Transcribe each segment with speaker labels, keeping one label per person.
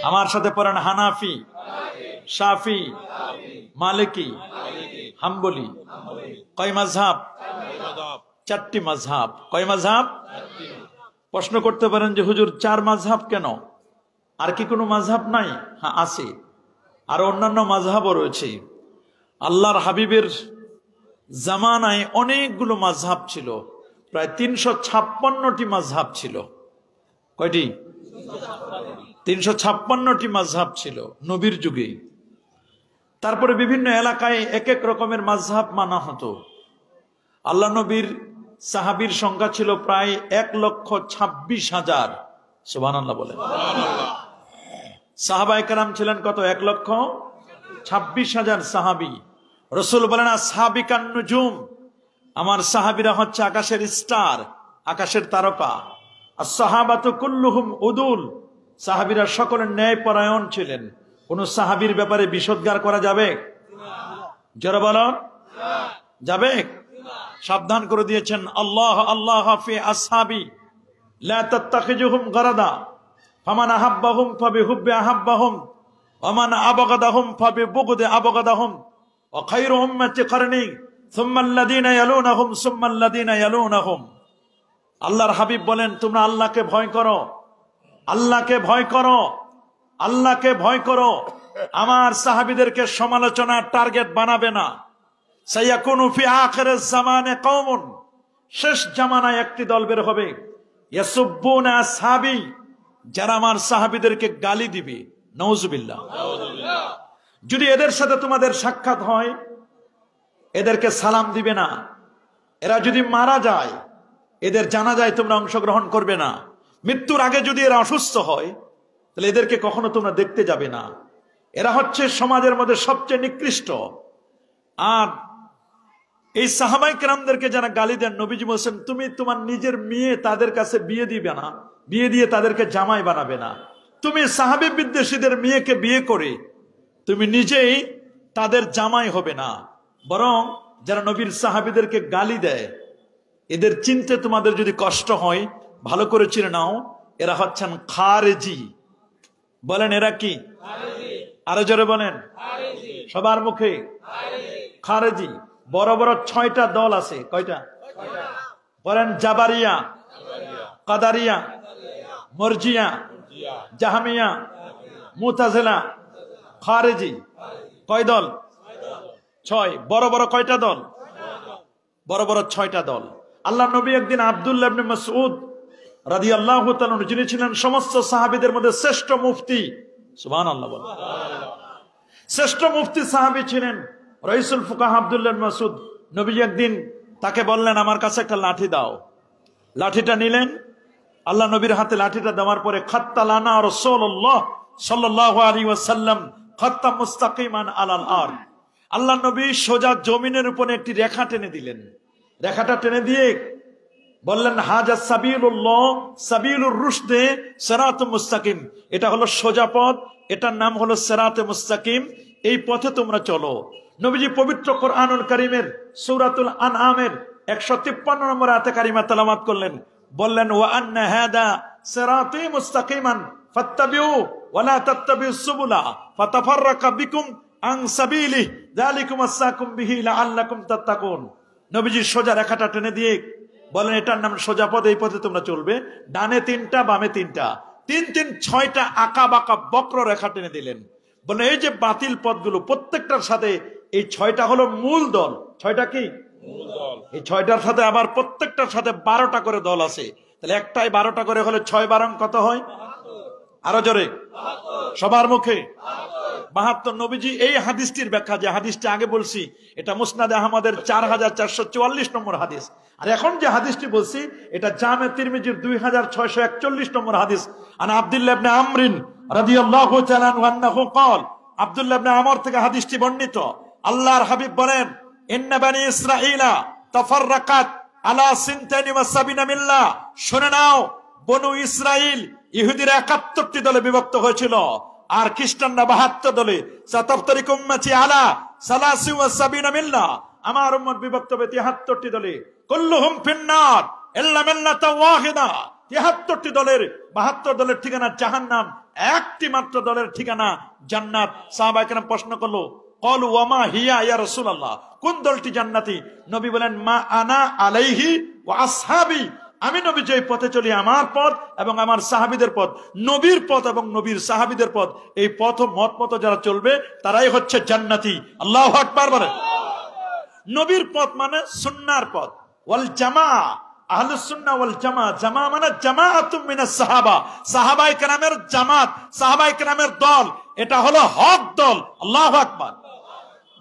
Speaker 1: আমার সাথে পড়েন হানাফি, শাফি, মালিকি, হাম্বলি। কয় মাযহাব? চারটি মাযহাব। কয় মাযহাব? প্রশ্ন করতে পারেন যে হুজুর চার মাযহাব কেন, আর কি কোনো মাযহাব নাই? হ্যাঁ আছে, আর অন্যান্য মাযহাবও রয়েছে। আল্লাহর হাবিবের জামানায় অনেকগুলো মাযহাব ছিল, প্রায় 356টি মাযহাব ছিল। কয়টি? 356টি মাযহাব ছিল নবীর যুগে। তারপরে বিভিন্ন এলাকায় এক এক রকমের মাযহাব মানা হতো। আল্লাহ নবীর সাহাবীর সংখ্যা ছিল প্রায় 1,26,000। সুবহানাল্লাহ বলেন। সাহাবায়ে কেরাম ছিলেন কত? 1,26,000 সাহাবী। রাসূল বলেন আসহাবিকান নুজুম, আমার সাহাবীরা হচ্ছে আকাশের স্টার, আকাশের তারকা। as-সাহাবাতু কুল্লুহুম উদুল, সাহাবীরা সকলে ন্যায়পরায়ণ ছিলেন। কোন সাহাবীর ব্যাপারে বিষোদ্গার করা যাবে? যারা বলেন যাবে? সাবধান করে দিয়েছেন আল্লাহ আল্লাহ ফি আসহাবি লা তাত্তাখিজুহুম গারাদা ফামান আহাব্বাহুম ফাবিহুব্বি আহাব্বাহুম ওয়া মান আবগাদাহুম ফাবিবুগদি আবগাদাহুম ওয়া খায়রু উম্মতি কারনি সুম্মা আল্লাযীনা ইয়ালুনাহুম সুম্মা আল্লাযীনা ইয়ালুনাহুম। আল্লাহর হাবিব বলেন তোমরা আল্লাহকে ভয় করো, আল্লাহকে ভয় করো, আল্লাহকে ভয় করো। আমার সাহাবীদেরকে সমালোচনার টার্গেট বানাবে না। সায়াকুনু ফি আখিরিজ জামানে কওমুন, শেষ জামানায় একটি দল বের হবে, ইয়াসুব্বুনা আসহাবি, যারা আমার সাহাবীদেরকে গালি দিবে। নাউজুবিল্লাহ। যদি এদের সাথে তোমাদের সাক্ষাৎ হয়, এদেরকে সালাম দিবে না। এরা যদি মারা যায়, এদের জানাজায় তোমরা অংশগ্রহণ করবে না। মৃত্যুর আগে যদি এরা অসুস্থ হয়, তাহলে এদেরকে কখনো তোমরা দেখতে যাবে না। এরা হচ্ছে সমাজের মধ্যে সবচেয়ে নিকৃষ্ট। আর এই সাহাবায়ে কেরামদেরকে যারা গালি দেন, নবীজি বলেছেন তুমি তোমার নিজের মেয়ে তাদের কাছে বিয়ে দিবে না, বিয়ে দিয়ে তাদেরকে জামাই বানাবে না। তুমি সাহাবী বিদ্বেষীদের মেয়েকে বিয়ে করে তুমি নিজেই তাদের জামাই হবে না। বরং যারা নবীর সাহাবীদেরকে গালি দেয়, এদের চিনতে তোমাদের যদি কষ্ট হয়, ভালো করে চিনে নাও, এরা হচ্ছেন খারেজি। বলেন এরা কি? আরো জোরে বলেন, সবার মুখে খারেজি। বড় বড় 6টা দল আছে। কয়টা? বলেন জাবারিয়া, কাদারিয়া, মুরজিয়া, জাহমিয়া, মুতাজিলা, খারেজি। কয় দল? 6। বড় বড় কয়টা দল? বড় বড় 6টা দল। আল্লাহ নবী একদিন আব্দুল্লাহ ইবনে মাসউদ রাদিয়াল্লাহু তাআলা, যিনি ছিলেন সমস্ত সাহাবীদের মধ্যে শ্রেষ্ঠ মুফতি, সুবহানাল্লাহ বলেন, শ্রেষ্ঠ মুফতি সাহাবী ছিলেন রাইসুল ফুকাহা আব্দুল্লাহ ইবনে মাসউদ। নবী একদিন তাকে বললেন আমার কাছে একটা লাঠি দাও। লাঠিটা নিলেন, আল্লাহ নবীর হাতে লাঠিটা দেওয়ার পরে খাত্তালানা রাসূলুল্লাহ সাল্লাল্লাহু আলাইহি ওয়াসাল্লাম খাত্তা মুস্তাকিমান আলাল আরদ, আল্লাহ নবী সোজা জমিনের উপরে একটি রেখা টেনে দিলেন। রেখাটা টেনে দিয়ে বললেন হাজা সাবিলুল্লাহ সাবিলুর রুশদে সিরাতুম মুস্তাকিম, এটা হলো সোজা পথ, এটার নাম হলো সিরাতে মুস্তাকিম, এই পথে তোমরা চলো। নবীজি পবিত্র কোরআনুল কারীমের সূরাতুল আনআমের 153 নম্বর আয়াতে কারিমা তেলাওয়াত করলেন। বললেন ওয়া আন্না হাদা সিরাতি মুস্তাকিমান ফাত্তাবিউ ওয়া লা তাত্তাবিউস সুবুলা ফাতাফাররাকা বিকুম আন সাবিলি যালিকুম আসসাকুম বিহি লাআল্লাকুম তাত্তাকুন। নবীজি সোজা রেখাটা টেনে দিয়ে বলেন এটার নাম সোজা পথ, এই পথে তোমরা চলবে। ডানে 3টা, বামে 3টা, 6টা আঁকা বাঁকা বক্র রেখা টেনে দিলেন। বলেন এই যে বাতিল পথগুলো প্রত্যেকটার সাথে এই 6টা হলো মূল দল। 6টা কি? মূল দল। এই 6টার সাথে আবার প্রত্যেকটার সাথে 12টা করে দল আছে। তাহলে একটাই 12টা করে হলে 6 12 কত হয়? আরো জোরে, সবার মুখে 72। নবীজি এই হাদিসটির ব্যাখ্যা, যে হাদিসটা আগে বলছি, এটা মুসনাদে আহমদের 4444 নম্বর হাদিস। আর এখন যে হাদিসটি বলছি এটা জামে তিরমিজির 2641 নম্বর হাদিস। আন আব্দুল্লাহ ইবনে আমরিন রাদিয়াল্লাহু তাআলা আনহু قال, আব্দুল্লাহ ইবনে আমর থেকে হাদিসটি বর্ণিত। আল্লাহর হাবিব বলেন ইন্না বানি ইসরাঈলা তাফাররাকাত আলা 72 মিল্লাহ, শুনে নাও বনু ইসরাইল ইহুদিরা 71টি দলে বিভক্ত হয়েছিল, আর খ্রিস্টানরা 72 দলে। সাতাফতারিকু উম্মতি আলা 73 মিল্লাহ, আমার উম্মত বিভক্ত হবে 73টি দলে। কুল্লুহুম ফিন্নার ইল্লা মিল্লাতা ওয়াহিদা, 73টি দলের 72 দলের ঠিকানা জাহান্নাম, একটি মাত্র দলের ঠিকানা জান্নাত। সাহাবায়ে কেরাম প্রশ্ন করলো, ক্বালু ওয়া মা হিয়া ইয়া রাসূলুল্লাহ, কোন দলটি জান্নাতি? নবী বলেন, মা আনা আলাইহি ওয়া আসহাবি, আমি নবী যে পথে চলি, আমার পথ এবং আমার সাহাবীদের পথ, নবীর পথ এবং নবীর সাহাবীদের পথ, এই পথ মত মতো যারা চলবে তারাই হচ্ছে জান্নাতি। আল্লাহু আকবার বলেন। নবীর পথ মানে সুন্নাহর পথ, ওয়াল জামাআ, আহলুস সুন্নাহ ওয়াল জামাআ, জামাআ মানে জামাআতুম মিনাস সাহাবা, সাহাবায়ে কেরামের জামাত, সাহাবায়ে কেরামের দল, এটা হলো হক দল। আল্লাহু আকবার।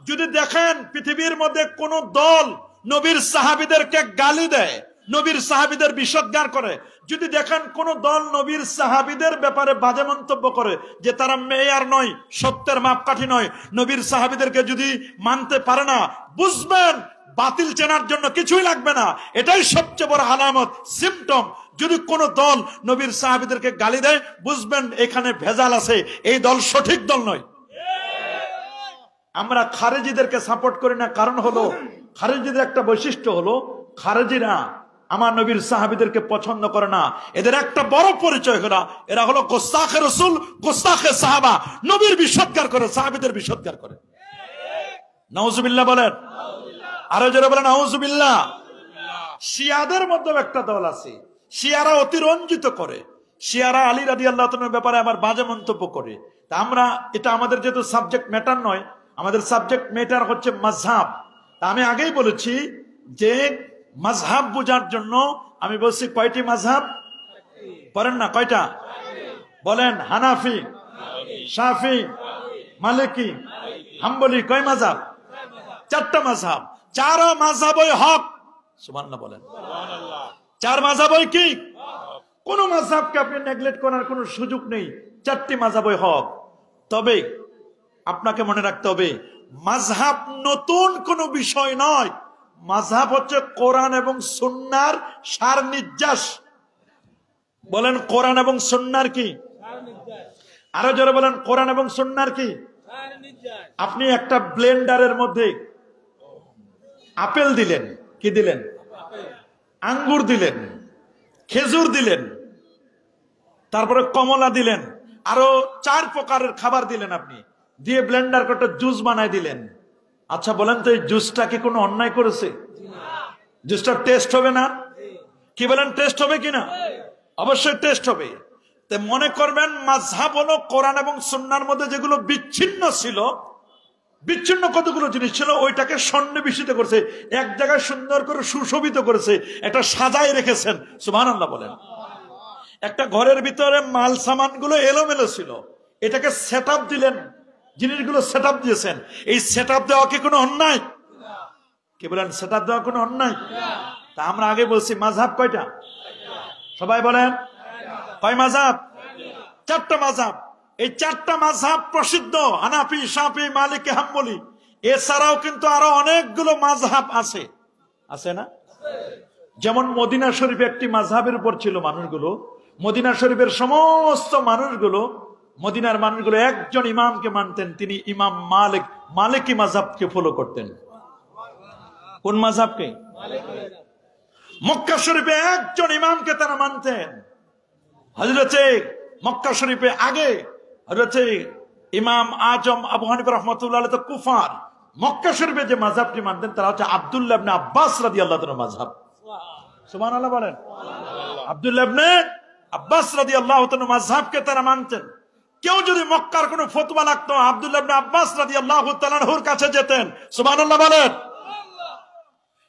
Speaker 1: যদি দেখেন পৃথিবীর মধ্যে কোন দল নবীর সাহাবীদেরকে গালি দেয়, নবীর সাহাবীদের বিষোদ্গার করে, যদি দেখেন কোন দল নবীর সাহাবীদের ব্যাপারে বাজে মন্তব্য করে যে তারা মেয়ার নয়, সত্যের মাপকাঠি নয়, নবীর সাহাবীদেরকে যদি মানতে পারে না, বুঝবেন বাতিল চেনার জন্য কিছুই লাগবে না, এটাই সবচেয়ে বড় আলামত, সিম্পটম। যদি কোন দল নবীর সাহাবীদেরকে গালি দেয়, বুঝবেন এখানে ভেজাল আছে, এই দল সঠিক দল নয়। আমরা খারেজিদেরকে সাপোর্ট করি না, কারণ হলো খারেজিদের একটা বৈশিষ্ট্য হলো, খারেজিরা আমার নবীর সাহাবীদেরকে পছন্দ করে না। এদের একটা বড় পরিচয় হলো এরা হলো গোস্তাখে রাসূল, গোস্তাখে সাহাবা, নবীর বিশ্বৎকার করে, সাহাবীদের বিশ্বৎকার করে। নাউজুবিল্লাহ বলেন, আরো জোরে বলেন নাউজুবিল্লাহ। শিয়াদের মধ্যে একটা দল আছে, শিয়ারা অতিরঞ্জিত করে, শিয়ারা আলী রাদিয়াল্লাহু তাআলার ব্যাপারে আবার বাজে মন্তব্য করে। তা আমরা, এটা আমাদের যেহেতু সাবজেক্ট ম্যাটার নয়, আমাদের সাবজেক্ট ম্যাটার হচ্ছে মাযহাব। তা আমি আগেই বলেছি যে মাযহাব বোঝার জন্য আমি বলছি কয়টি মাযহাব পড়েন না, কয়টা বলেন? হানাফি, শাফি, মালিকি, হাম্বলি, কয় মাযহাব? 4টা মাযহাব। 4 মাযহাবই হক। সুবহানাল্লাহ বলেন। 4 মাযহাবই কি? কোন মাযহাবকে আপনি নেগলেক্ট করার কোনো সুযোগ নেই, 4টি মাযহাবই হক। তবে আপনাকে মনে রাখতে হবে, মাযহাব নতুন কোনো বিষয় নয়, মাযহাব হচ্ছে কোরআন এবং সুন্নাহর সার নির্যাস। বলেন কোরআন এবং সুন্নাহর কি? আরো জোরে বলেন, কোরআন এবং সুন্নাহর কি? আপনি একটা ব্লেন্ডারের মধ্যে আপেল দিলেন, কি দিলেন? আঙ্গুর দিলেন, খেজুর দিলেন, তারপরে কমলা দিলেন, আরো 4 প্রকারের খাবার দিলেন, আপনি দিয়ে ব্লেন্ডার করে জুস বানাই দিলেন। আচ্ছা বলেন তো, এই জুসটা কি কোনো অন্যায় করেছে? জুসটা টেস্ট হবে না? কি বলেন, টেস্ট হবে কিনা? অবশ্যই টেস্ট হবে। তো মনে করবেন মাযহাব হলো কোরআন এবং সুন্নাহর মধ্যে যেগুলো বিচ্ছিন্ন ছিল, বিচ্ছিন্ন কতগুলো জিনিস ছিল, ওইটাকে সন্নিবেশিত করছে, এক জায়গায় সুন্দর করে সুশোভিত করেছে, এটা সাজায় রেখেছেন। সুবহানাল্লাহ বলেন। একটা ঘরের ভিতরে মাল সামানগুলো এলোমেলো ছিল, এটাকে সেট আপ দিলেন, জিনিসগুলো সেট আপ দিয়েছেন। এই সেট আপ দেওয়া কি কোনো অন্যায়? কি বলেন, সেট আপ দেওয়া কোনো অন্যায়? তা আমরা আগে বলছি মাযহাব কয়টা? সবাই বলেন, কয় মাযহাব? 4টা মাযহাব। এই 4টা মাযহাব প্রসিদ্ধ, হানাফি, শাফি, মালিকি, হাম্বলি। এছাড়াও কিন্তু আরো অনেকগুলো মাযহাব আছে, আছে না? যেমন মদিনা শরীফ একটি মাযহাবের উপর ছিল মানুষগুলো। মদিনা শরীফের সমস্ত মানুষগুলো, মদিনার মানুষগুলো একজন ইমামকে মানতেন, তিনি ইমাম মালিক, মালিকি মাযহাবকে ফলো করতেন। কোন মাযহাবকে? মক্কা শরীফে একজন ইমামকে তারা মানতেন, হযরতে মক্কা শরীফে আগে হযরতে ইমাম আজম আবু হানিফা রাহমাতুল্লাহ আলাইহি তো কুফার। মক্কা শরীফে যে মাযহাবটি মানতেন তারা হচ্ছে আব্দুল্লাহ ইবনে আব্বাস রাদিয়াল্লাহু তাআলার মাযহাব। সুবহানাল্লাহ বলেন। আব্দুল্লাহ ইবনে আব্বাস রাদিয়াল্লাহু তাআলার মাযহাবকে তারা মানতেন। কেউ যদি মক্কার কোনো ফতোয়া লাগতো, আব্দুল্লাহ ইবনে আব্বাস রাদিয়াল্লাহু তাআলার কাছে যেতেন। সুবহানাল্লাহ বলেন।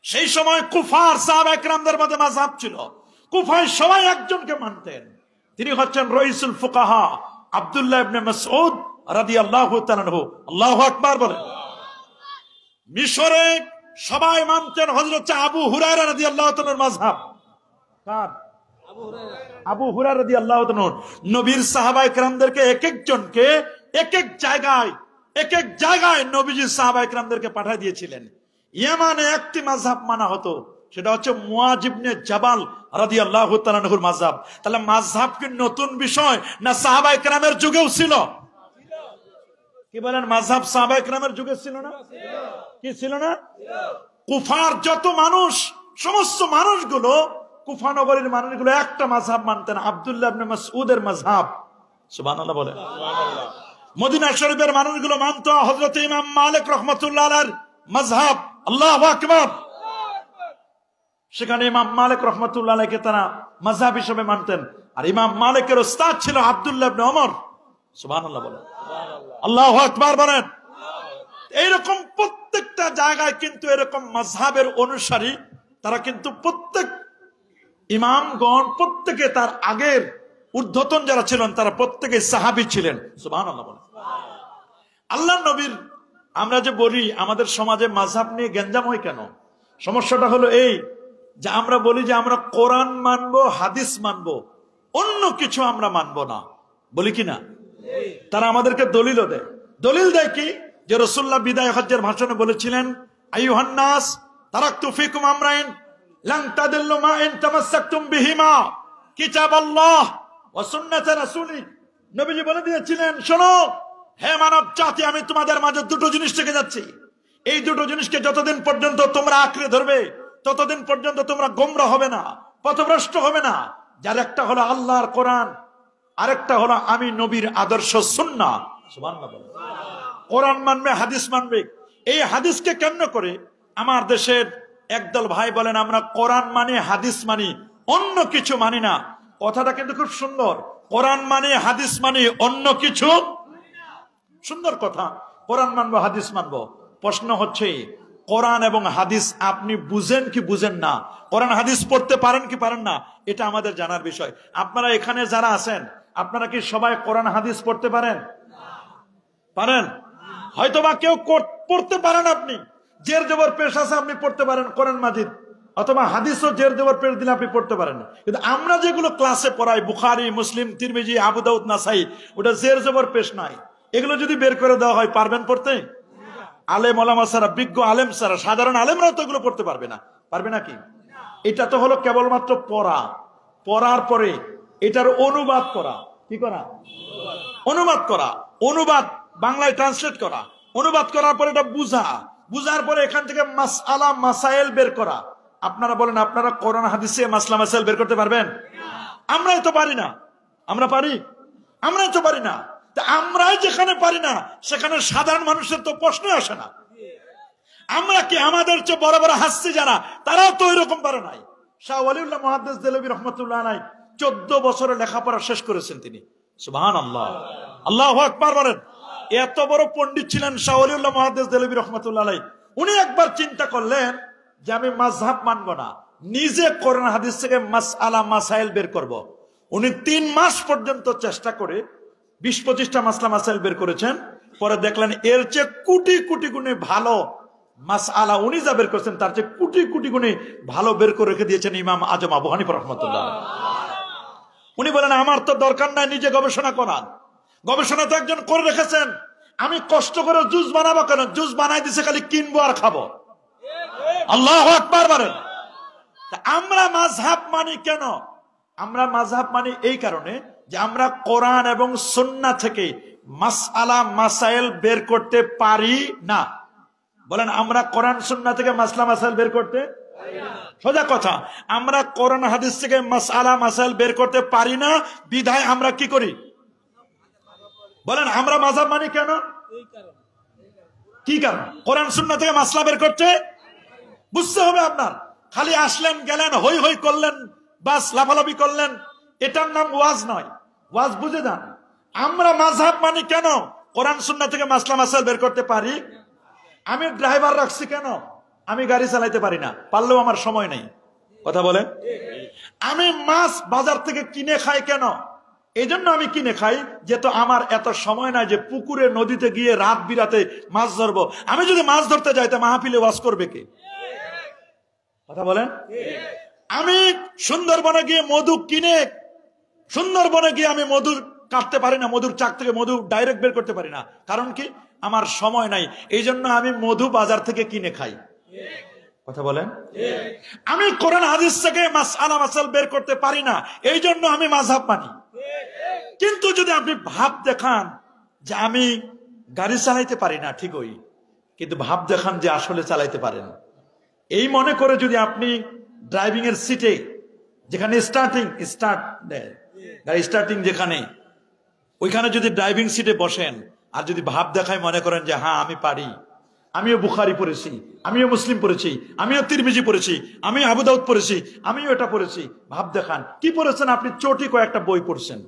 Speaker 1: সেই সময় কুফার সাহাবায়ে কেরামদের মধ্যে মাযহাব ছিল, কুফায় সবাই একজনকে মানতেন, তিনি হচ্ছেন রাইসুল ফুকাহা আব্দুল্লাহ ইবনে মাসউদ রাদিয়াল্লাহু তাআলা আনহু। আল্লাহু আকবার বলেন। মিশরে সবাই মানতেন হযরত আবু হুরায়রা রাদিয়াল্লাহু তাআলার মাযহাব। কার? আবু হুরায়রা রাদিয়াল্লাহু তাআলা। নবীর সাহাবায়ে কেরামদেরকে এক একজনকে এক এক জায়গায় নবীজি সাহাবায়ে কেরামদেরকে পাঠিয়ে দিয়েছিলেন। ইয়ামানে একটি মাযহাব মানা হতো, সেটা হচ্ছে মুআয ইবনে জাবাল রাদিয়াল্লাহু তাআলা আনহুর মাযহাব। তাহলে মাযহাব কি নতুন বিষয় না সাহাবায়ে কেরামের যুগেও ছিল? কি বলেন, মাযহাব সাহাবায়ে কেরামের যুগে ছিল না? কি ছিল না? কুফার যত মানুষ, সমস্ত মানুষগুলো কুফা নগরীর মানুষগুলো একটা মাযহাব মানতেন, আব্দুল্লাহ ইবনে মাসউদের মাযহাব। সুবহানাল্লাহ বলে। মদিনা শরীফের মানুষগুলো মানত হযরত ইমাম মালিক রাহমাতুল্লাহ আলাইহির মাযহাব। আল্লাহু আকবার। সেখানে ইমাম মালিক রাহমাতুল্লাহ আলাইহিকে তারা মাযহাব হিসেবে মানতেন। আর ইমাম মালিকের উস্তাদ ছিল আব্দুল্লাহ ইবনে ওমর। সুবহানাল্লাহ বলে। আল্লাহু আকবার বলেন। এইরকম প্রত্যেকটা জায়গায় কিন্তু এরকম মাযহাবের অনুসারী তারা কিন্তু প্রত্যেক ইমামগণ প্রত্যেকে তার আগের ঊর্ধ্বতন যারা ছিলেন তারা প্রত্যেকে সাহাবী ছিলেন। সুবহানাল্লাহ বলেন। আল্লাহর নবীর আমরা যে বলি আমাদের সমাজে মাযহাব নিয়ে গ্যাঞ্জাম হয় কেন? সমস্যাটা হলো এই যে আমরা বলি যে আমরা কোরআন মানবো, হাদিস মানবো, অন্য কিছু আমরা মানবো না, বলি কি না? তারা আমাদেরকে দলিলও দেয়। দলিল দেয় কি? যে রাসূলুল্লাহ বিদায় হজ্জের ভাষণে বলেছিলেন, আইয়ুহান নাস তারাকতু ফিকুম আমরাইন লান তাদিল্লু মা ইন তামাসসাকতুম বিহিমা কিতাবাল্লাহ ওয়া সুন্নাত রাসূলি। নবীজি বলে দিয়েছিলেন, শোনো হে মানব জাতি, আমি তোমাদের মাঝে দুটো জিনিস রেখে যাচ্ছি। এই দুটো জিনিসকে যতদিন পর্যন্ত তোমরা আঁকড়ে ধরবে ততদিন পর্যন্ত তোমরা গোমরাহ হবে না, পথভ্রষ্ট হবে না। যার একটা হলো আল্লাহর কোরআন, আরেকটা হলো আমি নবীর আদর্শ সুন্নাহ। সুবহানাল্লাহ। কোরআন মানবে, হাদিস মানবে। এই হাদিসকে কেন্দ্র করে আমার দেশের একদল ভাই বলেন আমরা কোরআন মানি, হাদিস মানি, অন্য কিছু মানি না। কথাটা কিন্তু খুব সুন্দর, কোরআন মানি, হাদিস মানি, অন্য কিছু। সুন্দর কথা, কোরআন মানবো, হাদিস মানবো। প্রশ্ন হচ্ছে কোরআন এবং হাদিস আপনি বুঝেন কি বুঝেন না? কোরআন হাদিস পড়তে পারেন কি পারেন না? এটা আমাদের জানার বিষয়। আপনারা এখানে যারা আছেন আপনারা কি সবাই কোরআন হাদিস পড়তে পারেন? পারেন? হয়তোবা কেউ পড়তে পারেন, আপনি জের জবর পেশ আছে আপনি পড়তে পারেন কোরআন মাজিদ, অথবা হাদিসও জের জবর পেশ দিলে আপনি পড়তে পারেন। কিন্তু আমরা যেগুলো ক্লাসে পড়াই, বুখারী, মুসলিম, তিরমিজি, আবু দাউদ, নাসাই, ওটা জের জবর পেশ নাই। এগুলো যদি বের করে দেওয়া হয় পারবেন পড়তে? আলেম ওলামা ছাড়া, বিজ্ঞ আলেম ছাড়া সাধারণ আলেমরাও তো এগুলো পড়তে পারবে না। পারবে নাকি? এটা তো হলো কেবলমাত্র পড়া। পড়ার পরে এটার অনুবাদ করা। কি করা? অনুবাদ করা। অনুবাদ বাংলায় ট্রান্সলেট করা। অনুবাদ করার পরে এটা বুঝা। বুঝার পরে এখান থেকে মাসআলা মাসাইল বের করা। আপনারা বলেন আপনারা কোরআন হাদিসে মাসলা মাসাইল বের করতে পারবেন? আমরাই তো পারি না। আমরা পারি? আমরাই তো পারি না। আমরাই যেখানে পারি না সেখানে সাধারণ মানুষের তো প্রশ্নই আসে না। আমরা কি আমাদের চেয়ে বড় বড় হাসছি যারা, তারাও তো এরকম পারে নাই। শাহ ওয়ালিউল্লাহ মুহাদ্দিস দেলভী রহমাতুল্লাহ আলাইহি 14 বছরে লেখাপড়া শেষ করেছেন তিনি। সুবহানাল্লাহ। আল্লাহু আকবার বলেন। এত বড় পণ্ডিত ছিলেন শাহ ওয়ালিউল্লাহ মুহাদ্দিস দেলভী রহমাতুল্লাহ আলাইহি। উনি একবার চিন্তা করলেন যে আমি মাযহাব মানবো না, নিজে কোরআন হাদিস থেকে মাসআলা মাসাইল বের করব। উনি 3 মাস পর্যন্ত চেষ্টা করে 20-25টা মাসলা মাসাইল বের করেছেন। পরে দেখলেন এর চেয়ে কোটি কোটি গুণে ভালো মাসআলা উনি যা বের করেছেন তার চেয়ে কোটি কোটি গুণে ভালো বের করে রেখে দিয়েছেন ইমাম আজম আবু হানিফা রাহমাতুল্লাহ। উনি বলেন আমার তো দরকার নাই নিজে গবেষণা করার, গবেষণা তো একজন করে রেখেছেন, আমি কষ্ট করে জুস বানাবো কেন? জুস বানাই দিছে, খালি কিনবো আর খাবো। আল্লাহু আকবার বলেন। আমরা মাযহাব মানি কেন? আমরা মাযহাব মানি এই কারণে যে আমরা কোরআন এবং সুন্নাহ থেকে মাসআলা মাসাইল বের করতে পারি না। বলেন আমরা কোরআন সুন্নাহ থেকে মাসলা মাসাইল বের করতে পারি না। সোজা কথা, আমরা কোরআন হাদিস থেকে মাসআলা মাসাইল বের করতে পারি না, বিধায় আমরা কি করি? বলেন আমরা মাযহাব মানি কেন? কি কারণ? কোরআন সুন্নাহ থেকে মাসলা বের করতে বুঝতে হবে আপনার। খালি আসলেন গেলেন হই হই করলেন বাস লাফালাফি করলেন, এটার নাম ওয়াজ নয়। ওয়াজ বুঝে যান। আমরা মাযহাব মানি কেন? কোরআন সুন্নাহ থেকে মাসলা মাসাইল বের করতে পারি। আমি ড্রাইভার রাখছি কেন? আমি গাড়ি চালাইতে পারি না, পারলেও আমার সময় নেই। কথা বলে। আমি মাছ বাজার থেকে কিনে খাই কেন? এই জন্য আমি কিনে খাই যেহেতু আমার এত সময় নাই যে পুকুরে নদীতে গিয়ে রাত বিরাতে মাছ ধরবো। আমি যদি মাছ ধরতে যাই তা মাহফিলে ওয়াজ করবে কে? কথা বলেন। আমি সুন্দরবনে গিয়ে মধু কিনে, সুন্দরবনে গিয়ে আমি মধু কাটতে পারি না, মধুর চাক থেকে মধু ডাইরেক্ট বের করতে পারি না। কারণ কি? আমার সময় নাই। এই জন্য আমি মধু বাজার থেকে কিনে খাই। কথা বলেন। আমি কোরআন হাদিস থেকে মাসআলা মাসাইল বের করতে পারি না, এই জন্য আমি মাযহাব মানি। কিন্তু যদি আপনি ভাব দেখান যে আমি গাড়ি চালাইতে পারি না, ঠিকই, কিন্তু ভাব দেখান যে আসলে চালাইতে পারেন, এই মনে করে যদি আপনি ড্রাইভিং এর সিটে যেখানে স্টার্ট দেয়, গাড়ি স্টার্টিং যেখানে, ওইখানে যদি ড্রাইভিং সিটে বসেন আর যদি ভাব দেখায় মনে করেন যে হ্যাঁ আমি পারি, আমিও বুখারি পড়েছি, আমিও মুসলিম পড়েছি, আমিও তিরমিজি পড়েছি, আমিও আবু দাউদ পড়েছি, আমিও এটা পড়েছি, ভাব দেখান কি পড়েছেন আপনি? চটি কয়েকটা বই পড়ছেন,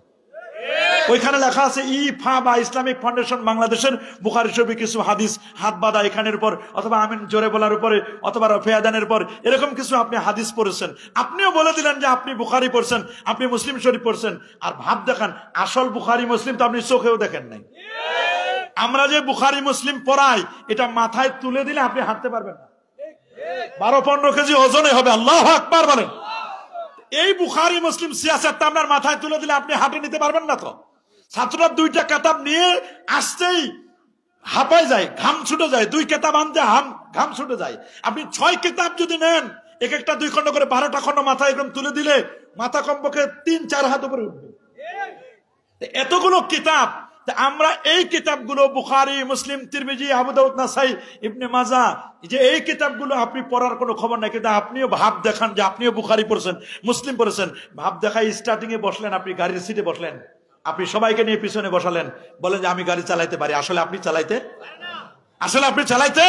Speaker 1: ওইখানে লেখা আছে ইফা বা ইসলামিক ফাউন্ডেশন বাংলাদেশের বুখারী শরীফে কিছু হাদিস হাত বাঁধা এখানের উপর, অথবা আমিন জোরে বলার উপরে, অথবা রফিয়াদানের উপর, এরকম কিছু আপনি হাদিস পড়েছেন, আপনিও বলে দিলেন যে আপনি বুখারী পড়ছেন, আপনি মুসলিম শরীফ পড়ছেন, আর ভাব দেখান আসল বুখারী মুসলিম তো আপনি চোখেও দেখেন নাই। আমরা যে বুখারী মুসলিম পড়াই এটা মাথায় তুলে দিলে আপনি হাঁটতে পারবেন না, 12-15 কেজি ওজনে হবে। আল্লাহু আকবার বলেন। এই বুখারী মুসলিম সিয়াসতটা আপনার মাথায় তুলে দিলে আপনি হাঁটে নিতে পারবেন না। তো ছাত্ররা 2টা কিতাব নিয়ে আসতেই হাঁপায় যায়, ঘাম ছুটে যায়, 2 কিতাব আনতে ঘাম ছুটে যায়। আপনি 6 কিতাব যদি নেন, এক একটা 2 খন্ড করে 12টা খন্ড মাথায় একদম তুলে দিলে মাথা কমপক্ষে 3-4 হাত উপরে উঠবে। এতগুলো কিতাব, আমরা এই কিতাবগুলো বুখারী, মুসলিম, তিরমিজি, আবু দাউদ, নাসাই, ইবনে মাজাহ, যে এই কিতাবগুলো আপনি পড়ার কোনো খবর নাই, কিন্তু আপনিও ভাব দেখান যে আপনিও বুখারী পড়ছেন, মুসলিম পড়েছেন, ভাব দেখাই স্টার্টিং এ বসলেন, আপনি গাড়ির সিটে বসলেন, আপনি সবাইকে নিয়ে পিছনে বসালেন, বলেন যে আমি গাড়ি চালাইতে পারি, আসলে আপনি চালাইতে,